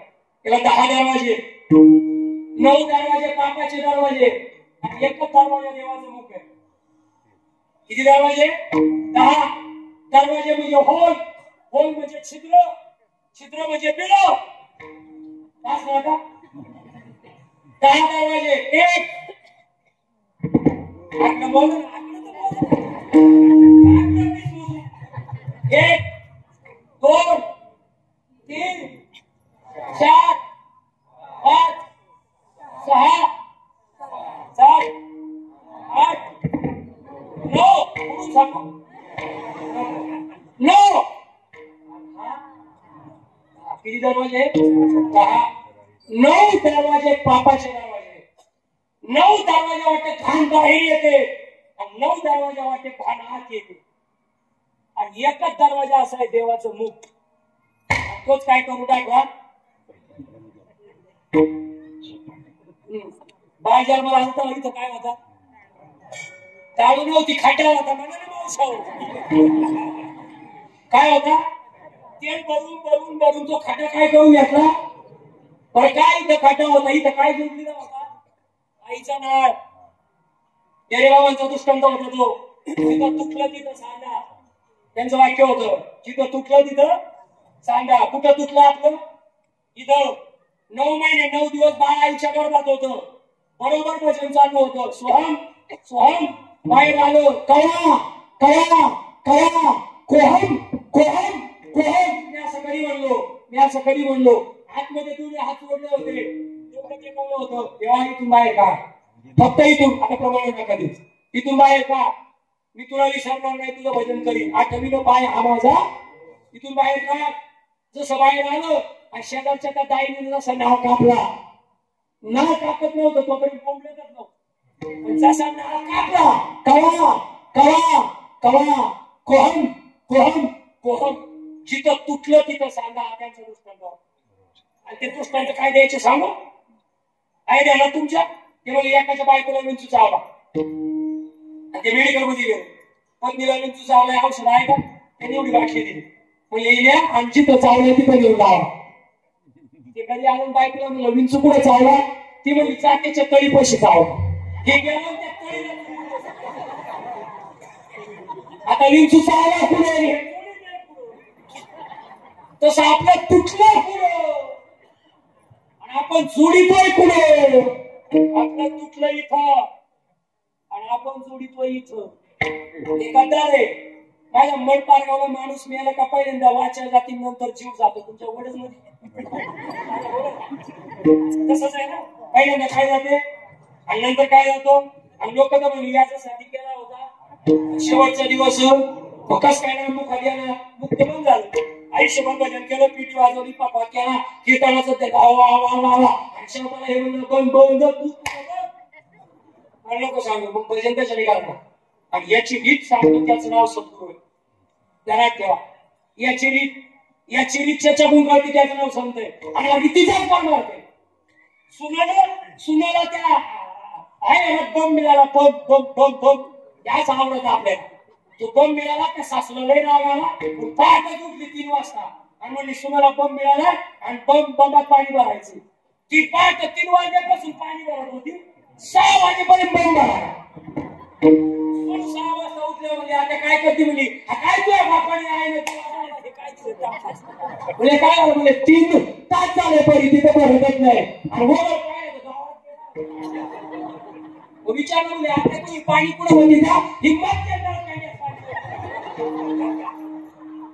त्याला 10 दरवाजे 9 दरवाजे पापाचे दरवाजे आणि 1 दरवाजा देवाचं मुख आहे. किती दरवाजे 10 दरवाजे म्हणजे होल होल म्हणजे छिद्र छिद्र म्हणजे बिळ. का 10 दरवाजे. एक बोल एक 2 3 4 5 6 7 8 9 म्हणून सांगू 9. किती दरवाजे 10. 9 दरवाजे पापाचे दरवाजे. 9 दरवाजे वाटते घाण बाहेर येते आणि 9 दरवाजा वाटते घाण आत येते आणि एकच दरवाजा असा आहे देवाचं मुख. तोच काय करू टाकला बाजार मला होता इथं काय होता चालू नव्हती खाट्या होता म्हणाले मावसावर काय होता तेल भरून भरून तो खाटा काय करून घेतला. पण काय इथं खाटा होता इथं काय जोडलेला होता आईचा नाळ. देरेबाबांचा दृष्टांत होता तो. जिथं तुटलं तिथं सांगा त्यांचं वाक्य होतं. जिथं तुटलं तिथं सांगा. कुठं तुटलं आपलं इथं 9 महिने 9 दिवस बाळ आईच्या गर्भात होतं बरोबर भजन चालू होतं. सोहम सोहम बाहेर आलो. कळा कळा कळा कोहम कोहम कोहम. मी असं कधी म्हणलो आतमध्ये तुम्ही हात जोडले होते तेवढं ते कळलं होतं. तेव्हा इथून बाहेर का, फक्त इथून, आता प्रमाण नका देऊ, इथून बाहेर का. मी तुला विसरणार नाही, तुझं भजन करीन. आठवीनं पाय हा माझा. इथून बाहेर का. जसं बाहेर आलं आणि शेजारच्या त्या दाईने जसं नाव कापला, नाव कापत नव्हतं तोपर्यंत बोंबलतच नव्हतं. जसा नाव कापला कवा कवा कवा कोहम कोहम कोहम. जिथं तुटलं तिथं सांगा त्यांचं दृष्टांत. आणि ते दृष्टांत काय द्यायचे सांगा. आहे द्याला तुमच्या. ते म्हणजे एकाच्या बायकोला विंचू चावला आणि ते मेडिकल मध्ये गेले. पत्नीला विंचू चावलाय, औषध आहे का. त्यांनी एवढी बाटली दिली, म्हणजे येण्या आणि जिथं चावलं तिथं घेऊन लावा. ते कधी आणून बायकोला म्हणलं विंचू कुठे चावला. ती म्हणजे चाकेच्या तळी पैसे चावला. हे गेलं त्या तळीला. आता विंचू चावला कुठे, तसं आपलं तुटलं पुढं आणि आपण जोडीतोय पुढे. आपलं तुटलं इथं आणि आपण जोडीतोय इथं. हे गद्दार आहे. माझ्या मनपारगावला माणूस मिळाला का पहिल्यांदा वाचा जाती, नंतर जीव जातो. तुमच्या वडच मध्ये तसंच आहे ना. पहिल्यांदा काय जाते आणि नंतर काय जातो. आणि लोक तर म्हणजे याच्यासाठी केला होता शेवटचा दिवस कस काय ना मुख आली ना मुक्त बंद झालं. आयुष्यभर भजन केलं, पिटी वाजवली, पापा केला, कीर्तनाचं ते आणि शेवटाला हे म्हणलं बंद बंद तू आणि लोक सांगू मग भजन कशाने करणार. आणि याची रीत सांगतो, त्याचं नाव सद्गुरू आहे. ध्यानात ठेवा. याची रीत त्याच्या गुंगावती, त्याचं नाव संत आहे. आणि अगदी तिचाच करणार ते. सुनाला त्या आहे बम मिळाला, बम बम बम बम याच आवडत आपल्याला. तो बम मिळाला त्या सासूला लय राग आला. पहाटच उठली 3 वाजता आणि म्हणली सुनाला बम मिळाला आणि बंबात पाणी भरायचं. ती पहाट 3 वाजल्यापासून पाणी भरत होती, 6 वाजेपर्यंत बम भरायला. 6 वाजता उठल्या म्हणजे आता काय करते म्हणजे काय तुझ्या बापाने आहे ना म्हणजे काय झालं म्हणजे 3 तास झाले परी तिथं भरतच नाही. आणि विचारलं म्हणजे आता तुम्ही पाणी कुठं होती का हिंमत.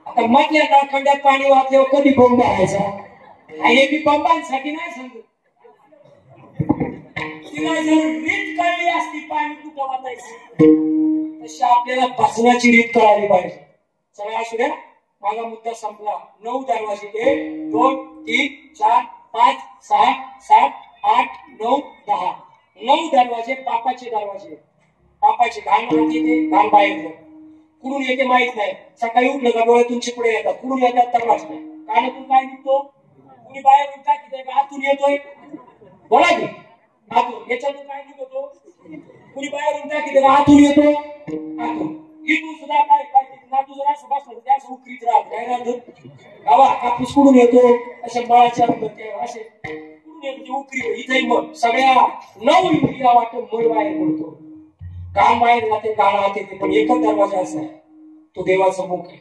आता मधल्या नळखंड्यात पाणी वाचल्यावर कधी बंब भरायचा. हे मी बंबांसाठी नाही सांगतो. तिला जर रीत कळली असती पाणी कुठं वाचायचं तशी आपल्याला भजनाची रीत कळाली पाहिजे. चला असू द्या, माझा मुद्दा संपला. 9 दरवाजे 1 2 3 4 5 6 7 8 9 10. 9 दरवाजे पापाचे दरवाजे. पापाचे घाण आत येते, घाण बाहेर. कुठून येते माहित नाही. सकाळी उठलं का डोळ्यातून चिपडे येतात. कुठून येतात तर वाच नाही. कानातून काय निघतो, कुणी बाहेरून टाकीत आहे का आतून येतोय. बोला की आतून. याच्यातून काय निघतो, कुणी बाहेरून टाकीत आहे का आतून येतो. आतून इथून सुद्धा काय काय नातू जर असं बसलं तर असं उकरीत राहत काय राहत. गावा कापूस कुठून येतो, अशा बळाच्या असे कुठून येतो उकरी. इथे मग सगळ्या 9 इंद्रिया वाटत मळ बाहेर पडतो. काम बाहेर जाते, गाणं आत येते. पण एकच दरवाजा असा आहे, तो देवाचा मुख आहे.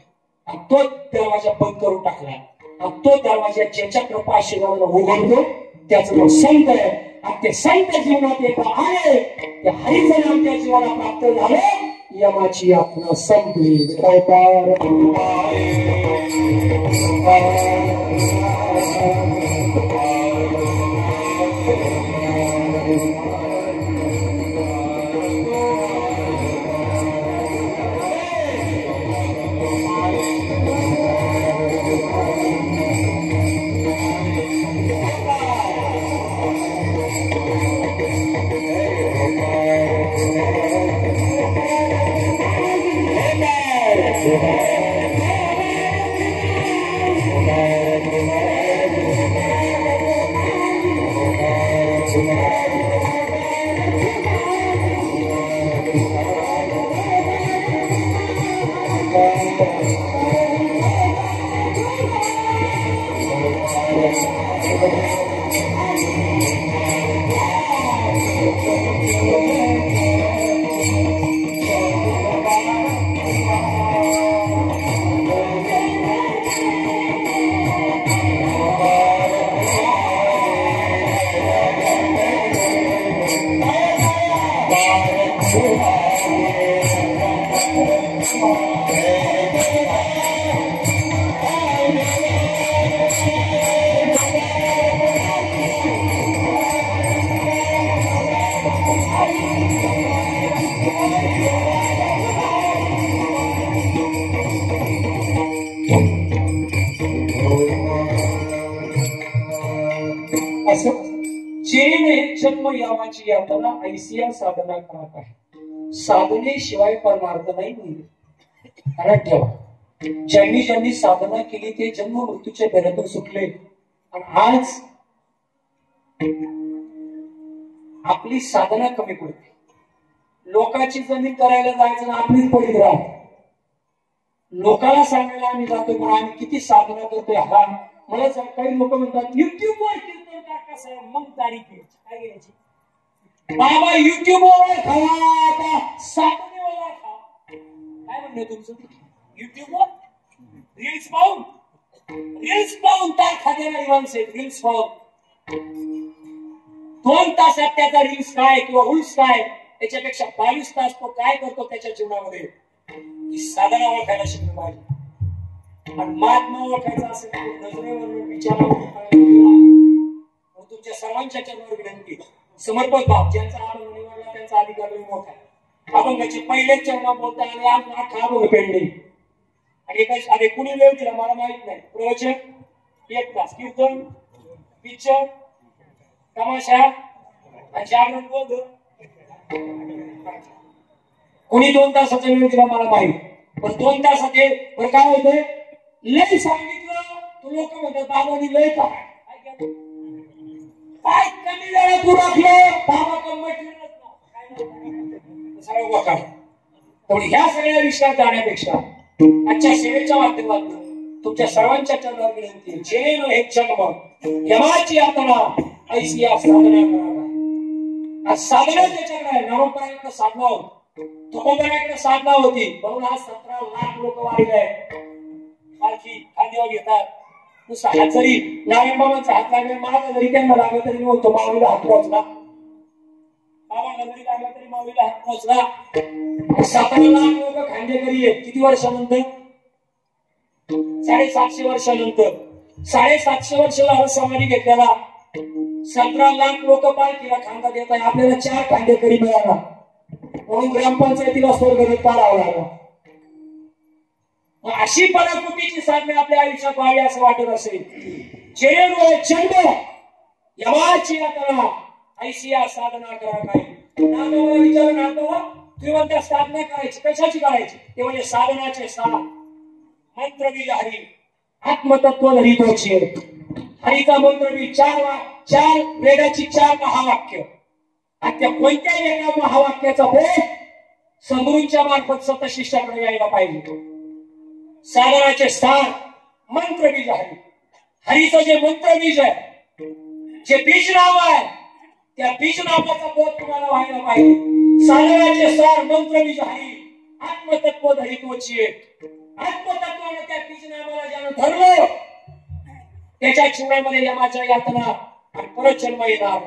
आणि तो दरवाजा बंद करून टाकला. आणि तो दरवाजा ज्याच्या कृपा आशीर्वादाला उघडतो त्याचं नाव संत आहे. आणि ते संत जीवनात येत आहे, ते हरिचं नाम त्या जीवनाला प्राप्त झालं. यमाची यातना संपली. जेणे जन्म यावाची यातना ऐसिया साधना करत आहे. साधनेशिवाय परमार्थ नाही मिळते. कारण ठेवा, ज्यांनी साधना केली ते जन्म मृत्यूच्या बेड्यातून सुटले. आणि आज आपली साधना कमी पडते. लोकांची जमीन करायला जायचं ना आपलीच पडीत राहत. लोकांना सांगायला आम्ही जातोय पण आम्ही किती साधना करतोय. हा मला काही लोक म्हणतात युट्यूबवर कीर्तन कसं मग तारीख घ्यायची काय घ्यायची बाबा युट्यूबवर खावा आता साधनेवर खा. काय म्हणणं तुमचं? युट्यूबवर रील्स पाहून तार खादेणारी माणसं आहेत. रील्स पाहून 2 तासात त्याचा रील्स काय किंवा उल्स काय त्याच्यापेक्षा 22 तास तो काय करतो त्याच्या जीवनामध्ये ही साधना ओळखायला शिकलं पाहिजे. आणि महात्मा ओळखायचा असेल तर नजरेवर विचारावर तुमच्या सर्वांच्या चरणावर विनंती. समर्पक भाव ज्यांचा अभंग निवडला त्यांचा अधिकार मोठा आहे. अभंगाचे पहिलेच चरण बोलता आणि आज अख्खा अभंग पेंडिंग आणि अरे कुणी वेळ दिला मला माहित नाही. प्रवचन 1 तास, कीर्तन, पिक्चर, तमाशा आणि जागरण बोध कोणी 2 तासाचा वेळ दिला मला माहित. पण 2 तासाचे काय होतंय लय सांगितलं तो लोक म्हणतात बाबांनी लय काय कमी वेळात उरकलं बाबा पण ह्या सगळ्या विषयात जाण्यापेक्षा आजच्या सेवेच्या माध्यमातून तुमच्या सर्वांच्या चरणावर विनंती. जेणेन हे जन्म यमाची यातना ऐसी साधना करा. साधना त्याच्याकडे आहे. नामोपराकडे साधना होती, तुकोबराकडे साधना होती. म्हणून आज 17 लाख लोक वाढले. पालखी खांद्यावर घेतात. नुसता हात जरी नारायणबाबांचा हात लागला माझा जरी त्यांना लागला तरी नव्हतो माऊलीला हात पोहोचला. बाबांना जरी लागला तरी माऊलीला हात पोहोचला. 17 लाख लोक खांदेकरी आहेत. किती वर्षानंतर? 750 वर्षानंतर. 750 वर्षाला समाधी घेतलेला 17 लाख लोक पालखीला खांदा देत आहे. आपल्याला 4 खांदेकरी मिळाला म्हणून ग्रामपंचायतीला स्वर्ग पाडावा लागला. अशी पराकृतीची साधना आपल्या आयुष्यात व्हावी असं वाटत असेल. जन्म यमाची यातना ऐसी साधना करा. काय नागोबा विचार नागोबा तुम्ही म्हणता साधना करायची कशाची करायची? ते म्हणजे साधनाचे सार मंत्र बीज हरी आत्मतत्व हरितोचे हरिचा मंत्र बीज 4 वेदाची 4 महावाक्य. आणि त्या कोणत्याही एका महावाक्याचा बोध सद्गुरूंच्या मार्फत सतत शिष्याकडे यायला पाहिजे. साधनाचे सार मंत्र बीज हरी. हरीचं जे मंत्र बीज आहे जे बीज नाव आहे त्या बीज नावाचा बोध तुम्हाला व्हायला पाहिजे. साधनाचे सार मंत्र बीज हरी आत्मतत्व धरितोची. आत्मतत्वाने त्या बीज नावाला ज्यानं धरलं त्याच्या जीवनामध्ये यमाच्या यातना आणि परत जन्म येणार.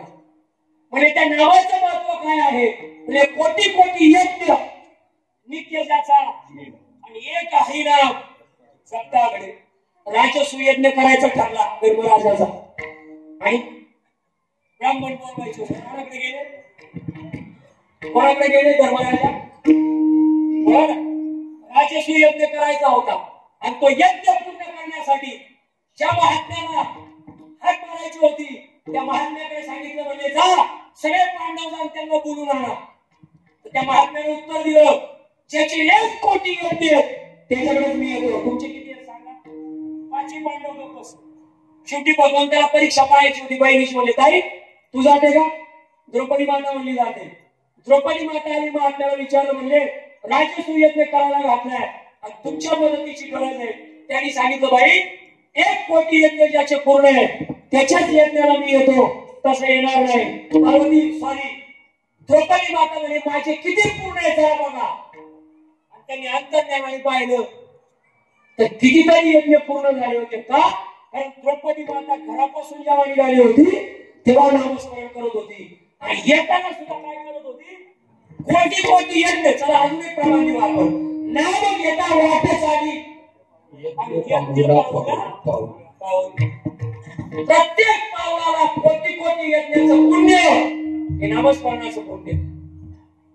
म्हणजे त्या नावाचं महत्व काय आहे? म्हणजे कोटी कोटी यज्ञ नित्य त्याचा आणि एक हरिनाम सप्ताकडे राजसूयज्ञ करायचा ठरला धर्मराजाचा. आणि ब्राह्मण बोलवायचे कोणाकडे गेले धर्मराजा राजसूयज्ञ करायचा होता. आणि तो यज्ञ पूर्ण करण्यासाठी ज्या महात्म्याला हात मारायची होती त्या महात्म्याकडे सांगितलं म्हणजे जा सगळे पांडव जाऊन त्यांना बोलून आणा. त्या महात्म्याने उत्तर दिलं ज्याची 1 कोटी यज्ञ त्याच्याकडेच मी येतो. तुमचे किती आहेत सांगा? 5 पांडव लोक. शेवटी भगवंताला परीक्षा पाहायची होती. बहिणीची म्हणले ताई तू जाते का? द्रौपदी माता म्हणली जाते. द्रौपदी माता आणि महात्म्याला विचारलं म्हणले राजसूयज्ञ करायला घातलाय आणि तुमच्या मदतीची गरज आहे. त्यांनी सांगितलं बाई 1 कोटी यज्ञ ज्याचे पूर्ण आहे त्याच्याच यज्ञाला मी येतो. तसं येणार नाही. पार्वती सॉरी द्रौपदी माता म्हणे माझे किती पूर्ण आहे जरा बघा. आणि त्यांनी अंतर्ज्ञानाने पाहिलं तर कितीतरी यज्ञ पूर्ण झाले होते. का? कारण द्रौपदी माता घरापासून जेव्हा निघाली होती तेव्हा नामस्मरण करत होती आणि येताना सुद्धा काय करत होती? कोटी कोटी यज्ञ. चला अजून एक प्रमाणे वापर. नाम घेता वाटच आली प्रत्येक पावलाला कोटी कोटी यज्ञाचं पुण्य हे नामस्मरणाचं पुण्य.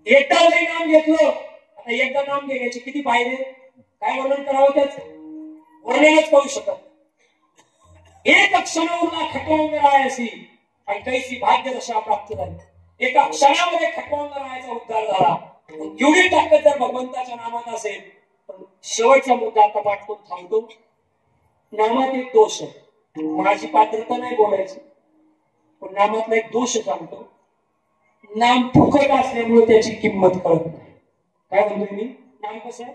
एकदा जरी नाम घेतलं, आता एकदा नाम घ्यायचे किती फायदे, काय वर्णन करावं त्याच वर्णनच करू शकत. एक क्षणावरला खटवंगरायसी आणि कैसी भाग्य दशा प्राप्त झाली. एका क्षणामध्ये खटवंगरायाचा उद्धार झाला. एवढी ताकद जर भगवंताच्या नामात असेल. पण शेवटचा मुद्दा आता पाठ करून थांबतो. नामात एक दोष आहे. माझी पात्रता नाही बोलायची, पण नामातला एक दोष सांगतो. नाम फुकट असल्यामुळे त्याची किंमत कळत नाही. काय म्हणतोय मी? नाम कसं आहे?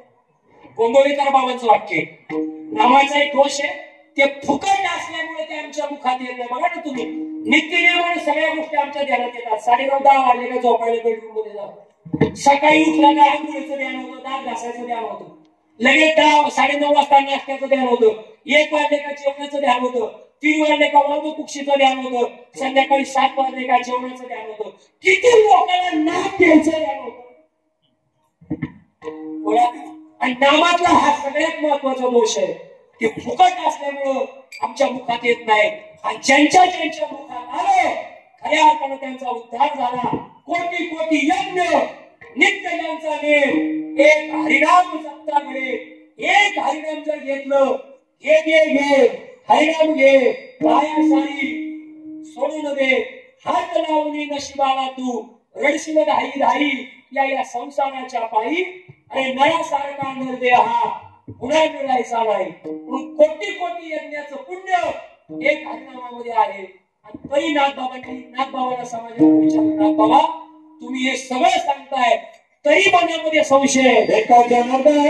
गोंदवलेकर बाबांचं वाक्य. नामाचा एक दोष आहे, ते फुकट असल्यामुळे ते आमच्या मुखात येत नाही. बघा ना तुम्ही, नित्यनेमाने सगळ्या गोष्टी आमच्या ध्यानात येतात. 9:30-10 वाजले का झोपायला बेडरूम मध्ये जातो. सकाळी उठला का आंघोळीचं ध्यान होतं, दात घासायचं ध्यान होतं. लगेच 9:30 वाजता नाश्त्याचं ध्यान होतं. 1 वाजले का जेवणाचं ध्यान होतं. 3 वाजले का वाहतुकीचं ध्यान होतं. संध्याकाळी 7 वाजले का जेवणाचं ध्यान होतं. किती लोकांना नाम घ्यायचं ध्यान होतं. आणि नामातला हा सगळ्यात महत्वाचा दोष आहे. ते फुकट असल्यामुळं आमच्या मुखात येत नाही. आणि ज्यांच्या मुखात आलं खऱ्या अर्थानं त्यांचा उद्धार झाला. कोटी कोटी यज्ञ नित्य ज्यांचा नेम. एक हरिनाम सत्ता घडे. एक हरिनाम जर घेतलं, घे हरिनाम घे, पाया सारी सोडून दे, हात लावणी नशिबाला तू रडशील धाई धाई या संसाराच्या पायी. अरे नयासारखा निर्दय हा पुन्हा मिळायचा नाही. कोटी कोटी यज्ञाचं पुण्य एक हरिनामामध्ये आहे. आणि तरी नाथबाबांना समाजात विचारलं, नाथबाबा तुम्ही हे सगळं सांगताय तरी मनामध्ये संशय. एका जनार्दनी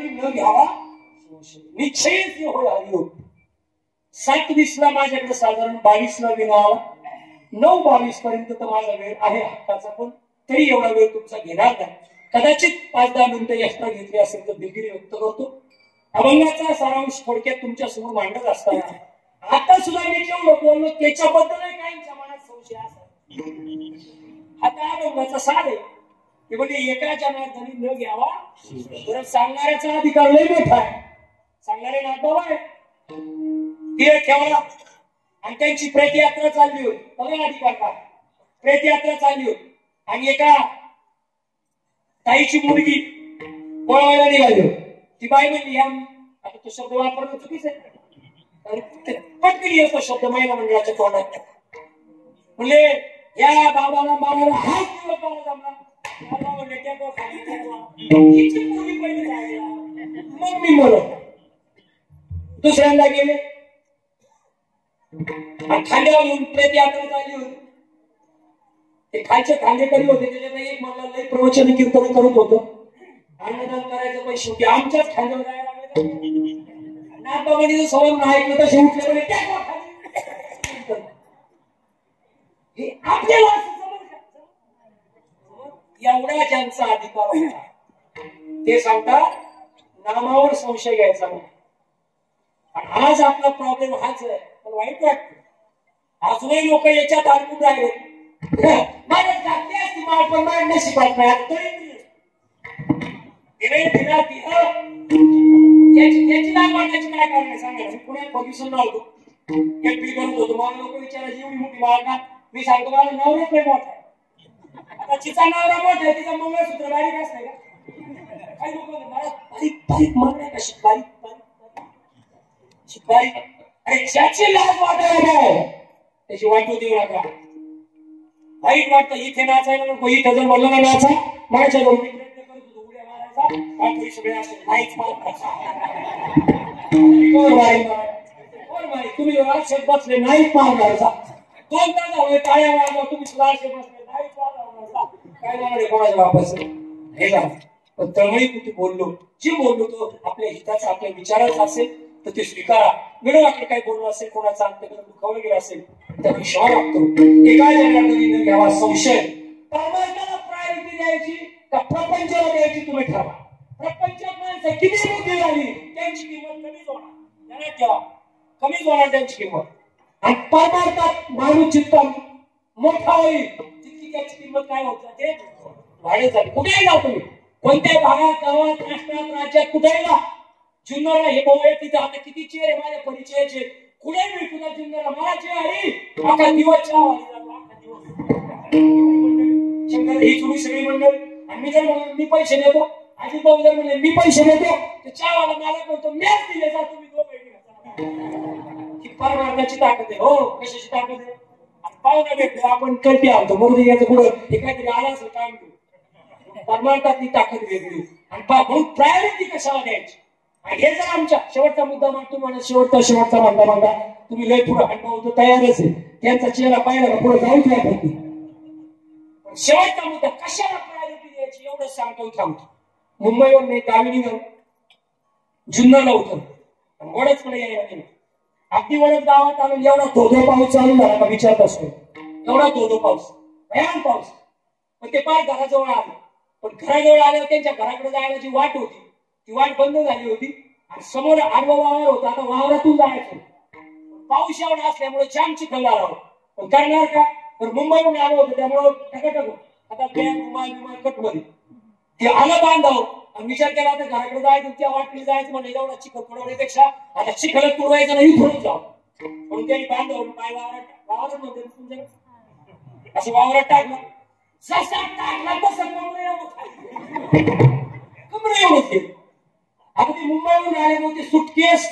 न घ्यावा निश्चयच होय हरिओम. 7:20 माझ्याकडे साधारण 22 विनावा. 9:22 पर्यंत तर माझा वेळ आहे हक्काचा, पण तरी एवढा वेळ तुमचा घेणार नाही. कदाचित 5-10 मिनिटं एक्स्ट्रा घेतली असेल तर दिलगिरी व्यक्त करतो. अभंगाचा सारांश थोडक्यात तुमच्या समोर मांडत असताना आता सुद्धा मी जेवढं बोललो त्याच्याबद्दलही काहींच्या मनात संशय असा. आता अभंगाचा सार आहे ते म्हणजे एका जनार्दनी न घ्यावा. बरं, सांगणाऱ्याचा अधिकार लय मोठा आहे. सांगणारे नाथबाबा आहे, ते ठेवला. आणि त्यांची प्रेतयात्रा चालली होती. बघा अधिकार काय, प्रेतयात्रा चालली होती. आणि एका ताईची मुलगी बोलवायला निघाली. ती बाई म्हणली, आता तो शब्द वापरणं चुकीच आहे. पटकन येतो शब्द महिला मंडळाच्या तोंडात. म्हणले या बाबाला मारायला हात किंवा बाबा जमला. मग मी म्हणत दुसऱ्यांदा गेले. खांद्यावर येऊन प्रेत यात्रा चालली होती. ते खालचे खांदे करी होते. त्याच्यात एक मला लई प्रवचन कीर्तन करत होतं. अन्नदान करायचं पैसे होते. आमच्याच खांद्यावर जायला लागले. नाथबाबांनी सवय ऐकलं तसे उठले म्हणजे हे आपल्याला एवढा ज्यांचा अधिकार होता ते सांगतात नामावर संशय घ्यायचा नाही. आणि आज आपला प्रॉब्लेम हाच आहे. पण वाईट वाटतं अजूनही लोक याच्यात अडकून राहिले. मला घातली असती माळ पण माझ्या नशिबात नाही आता याची नाव वाटायची काय कारण आहे सांगा. पुण्यात बघितलं नव्हतो एकटी करत होतो. मला लोक विचारायची एवढी मोठी माळ का. मी सांगतो मला नवराच नाही मोठा आहे. आता तिचा नवरा मोठा आहे तिचा मंगळसूत्र बारीक असतंय का. काही लोक मला बारीक बारीक माळ नाही का बारीक बारीक बारीक. अरे ज्याची लाज वाटायला काय त्याची वाटू देऊ नका. वाईट वाटतं इथे नाचायला नको. इथं जर म्हणलं ना नाचा माझ्या बरोबर प्रयत्न करत होतो उड्या मारायचा सगळे असे नाहीच तुम्ही आरशेत बसले नाहीच मारणारचा 2 तास हवे टाळ्या वाजवा तुम्ही सुद्धा आरशेत बसले नाहीच मारणारचा काय जाणार कोणाच्या वापस हे झालं. पण तळमळी कुठे बोललो जे बोललो तो आपल्या हिताचा आपल्या विचाराचा असेल तर ते स्वीकारा. विरोधाकडे काही बोलणं असेल कोणाचा अंतर्गत दुखावलं गेलं असेल तर विश्वास वागतो. एका जन्मात घ्यावा संशय. परमात्म्याला प्रायोरिटी द्यायची का प्रपंचाला द्यायची तुम्ही ठरवा. प्रपंचात माणसं किती मोठी झाली त्यांची किंमत कमीच होणार. ध्यानात ठेवा कमीच होणार त्यांची किंमत. आणि परमार्थात माणूस चित्त मोठा होईल तितकी त्याची किंमत काय होत जाते वाढत जाते. कुठेही जा तुम्ही कोणत्या भागात गावात राष्ट्रात राज्यात कुठेही जा. जुन्नरला हे भाऊ आहे तिथं आता किती चेअर आहे माझ्या परिचयाचे. कुठे मी तुझा जुन्नरला मला चेअर आहे अख्खा दिवस चहा अख्खा दिवस शंकर ही तुम्ही सगळी मंडळ. आणि मी जर म्हणून मी पैसे देतो अजित भाऊ जर म्हणले मी पैसे देतो तर चहावाला मला बोलतो मॅच दिले जा तुम्ही ही परमार्थाची ताकद आहे. हो कशाची ताकद आहे. पाहुणा भेटले आपण कल्पी आणतो मग याचं पुढं हे काहीतरी आलं असेल काम घेऊ. परमार्थातली ताकद वेगळी. आणि म्हणून प्रायोरिटी कशाला द्यायची. आणि हे जर आमच्या शेवटचा मुद्दा मागतो म्हणा शेवटचा म्हणता तुम्ही लय पुढे अनुभव तयारच आहे. त्यांचा चेहरा पाहिला पुढे जाऊच नाही फक्त. पण शेवटचा मुद्दा कशाला प्रायोरिटी द्यायची एवढंच सांगतो थांबतो. मुंबईवर नाही गावी निघाल जुन्नरला उतरलो वडचकडे यायला गेलो. अगदी वडच गावात आलो एवढा धोधो पाऊस चालू झाला का विचारत असतो. एवढा धोधो पाऊस भयान पाऊस. पण ते पाय घराजवळ आलं. पण घराजवळ आल्यावर त्यांच्या घराकडे जायला जी वाट होती ती वाट बंद झाली होती. आणि समोर आडवा वावर होता. आता वावरातून जायचं. पाऊस एवढा असल्यामुळे जाम चिखल झाला होता. पण करणार का तर मुंबईहून आलो होतो त्यामुळं टकाटक आता विमान कटमध्ये ते आलं बांधाव. आणि विचार केला आता घराकडे जायचं त्या वाटली जायचं म्हणजे एवढा चिखल पडवण्यापेक्षा आता चिखल पुरवायचं नाही थोडं जाऊ म्हणून त्यांनी बांधावं. पाय वावरात म्हणते तुमच्या असं वावरात टाकलं जसा टाकला तसं कमरे एवढं. आता ते मुंबईहून आले होते सुटकेस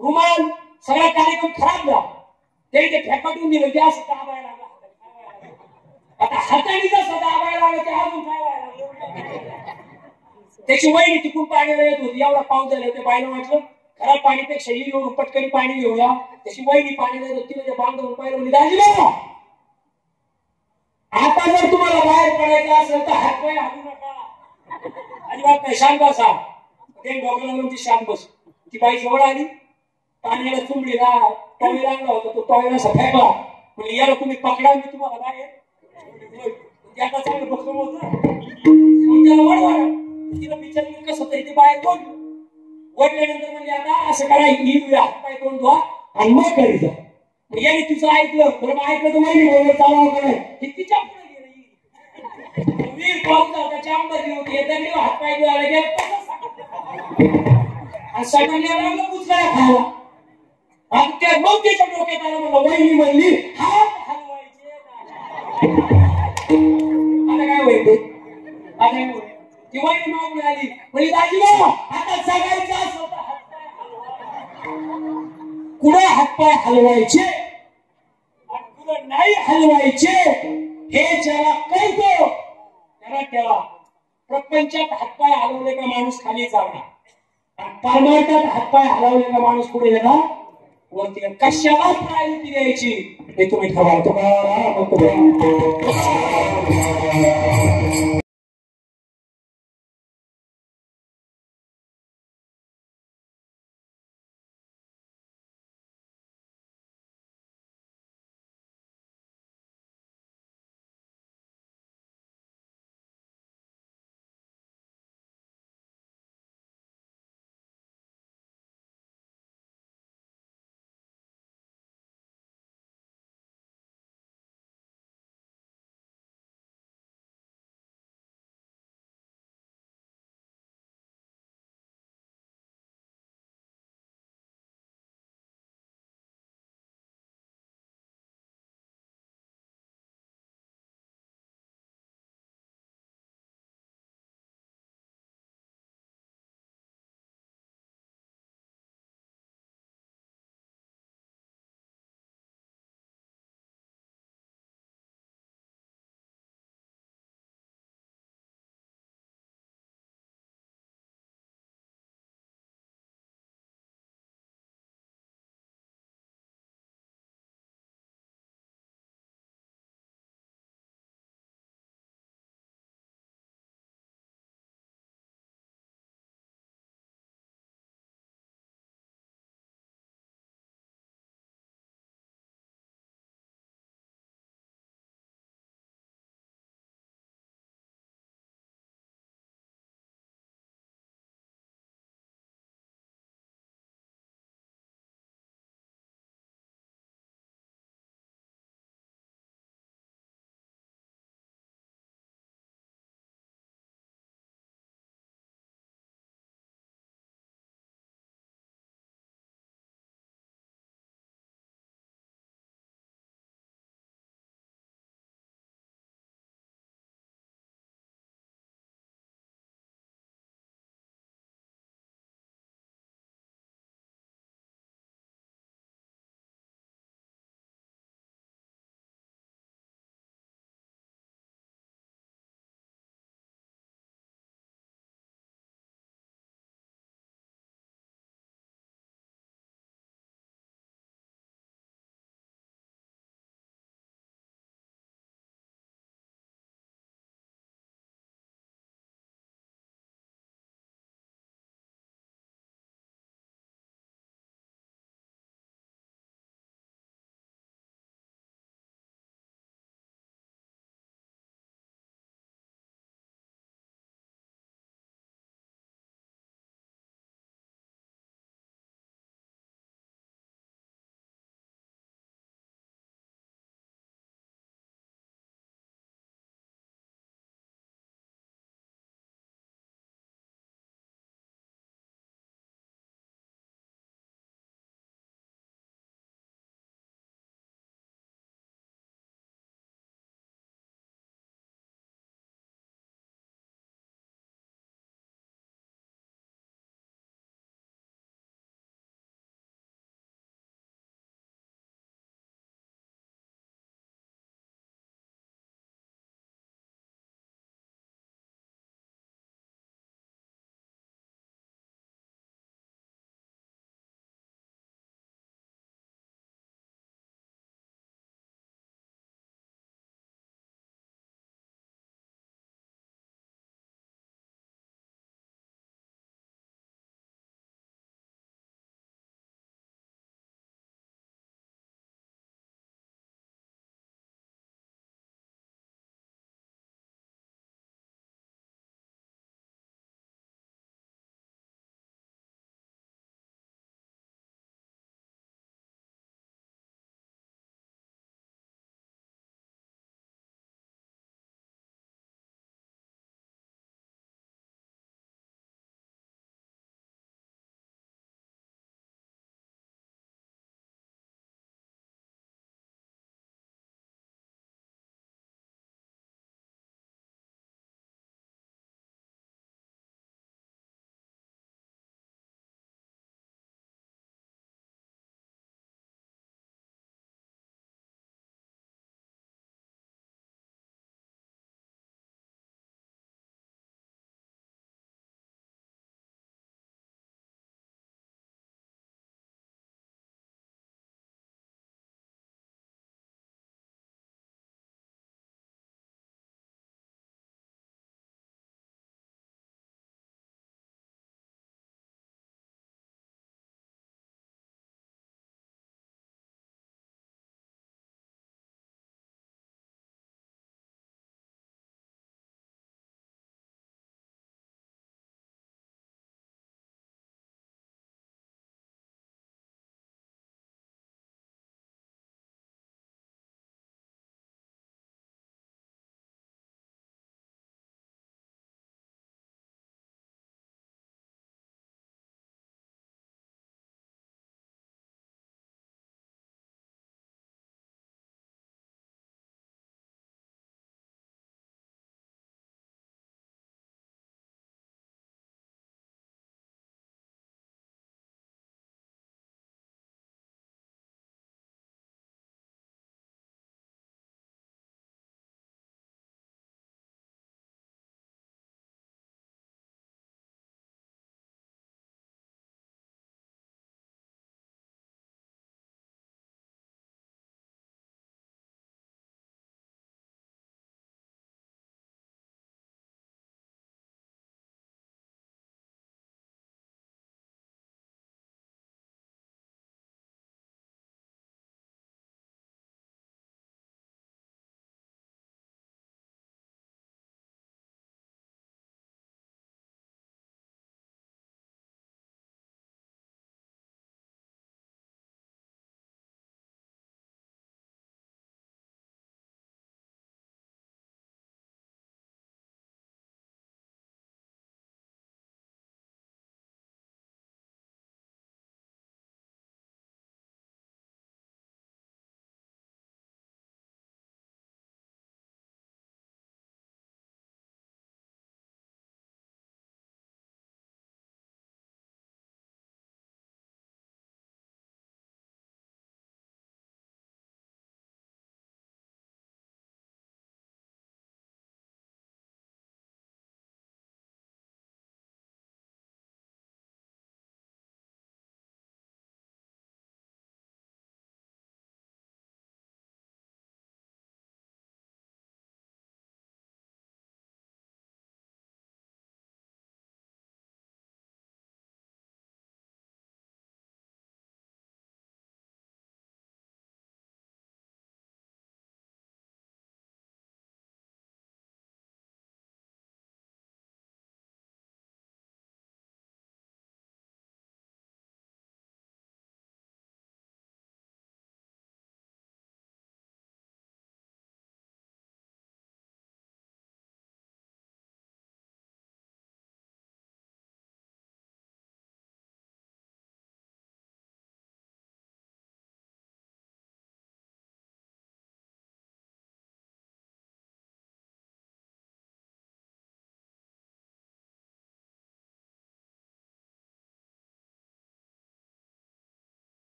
रुमाल सगळा कार्यक्रम खराब झाला. ते फेकाटून दिलं ते असं दाबायला लागला. आता हाताने जसं दाबायला लागलं ते अजून काय व्हायला लागलं. त्याची वहिनी तिकून पाण्याला येत होती. एवढा पाऊस झाला ते बायला वाटलं खराब पाणीपेक्षा येऊन पटकन पाणी घेऊया. त्याची वहिनी पाण्याला येत होती म्हणजे बांधवून पाहिलं म्हणजे दाजीला आता जर तुम्हाला बाहेर पडायचं असेल तर हातपाय हालू नका अजिबात नाही. शांत बसा. ते डोक्याला शांत बस. ती बाई जवळ आली पाण्याला चुंबडीला टॉवेल आणला होता तो टॉवेल असा फेकला म्हणजे याला तुम्ही पकडा मी तुम्हाला बाहेर त्याचा चांगलं बघतो होतं त्याला वडवाडा. तिला विचारलं कसं होतं ते बाहेर ओढलं. ओढल्यानंतर म्हणजे आता असं करायचं हातपाय तोंड धुवा आणि मग करी जा. याने तिचं ऐकलं बरं ऐकलं तर माहिती बरोबर चालावं का नाही हे तिच्या पुढे गेलं. वीर पाऊस होता चांबरली होती येताना हातपाय धुवायला गेलं आणि सगळ्यांना लागलं पुचकाया खायला. आणि त्या मग त्याच्या डोक्यात आलं मला वहिनी म्हणली हात हलवायचे. आता काय व्हायचं आता काय ती वहिनी मागून आली म्हणजे दाजी आता जगायचं असं कुठे हातपाय हलवायचे आणि कुठं नाही हलवायचे हे जेव्हा कळतो त्याला तेव्हा प्रपंचात हातपाय हलवले का माणूस खाली जाणार आणि परमार्थात हातपाय हलवले का माणूस पुढे येणार वरती. कशाला प्रायोरिटी द्यायची हे तुम्ही ठरवा. तुम्हाला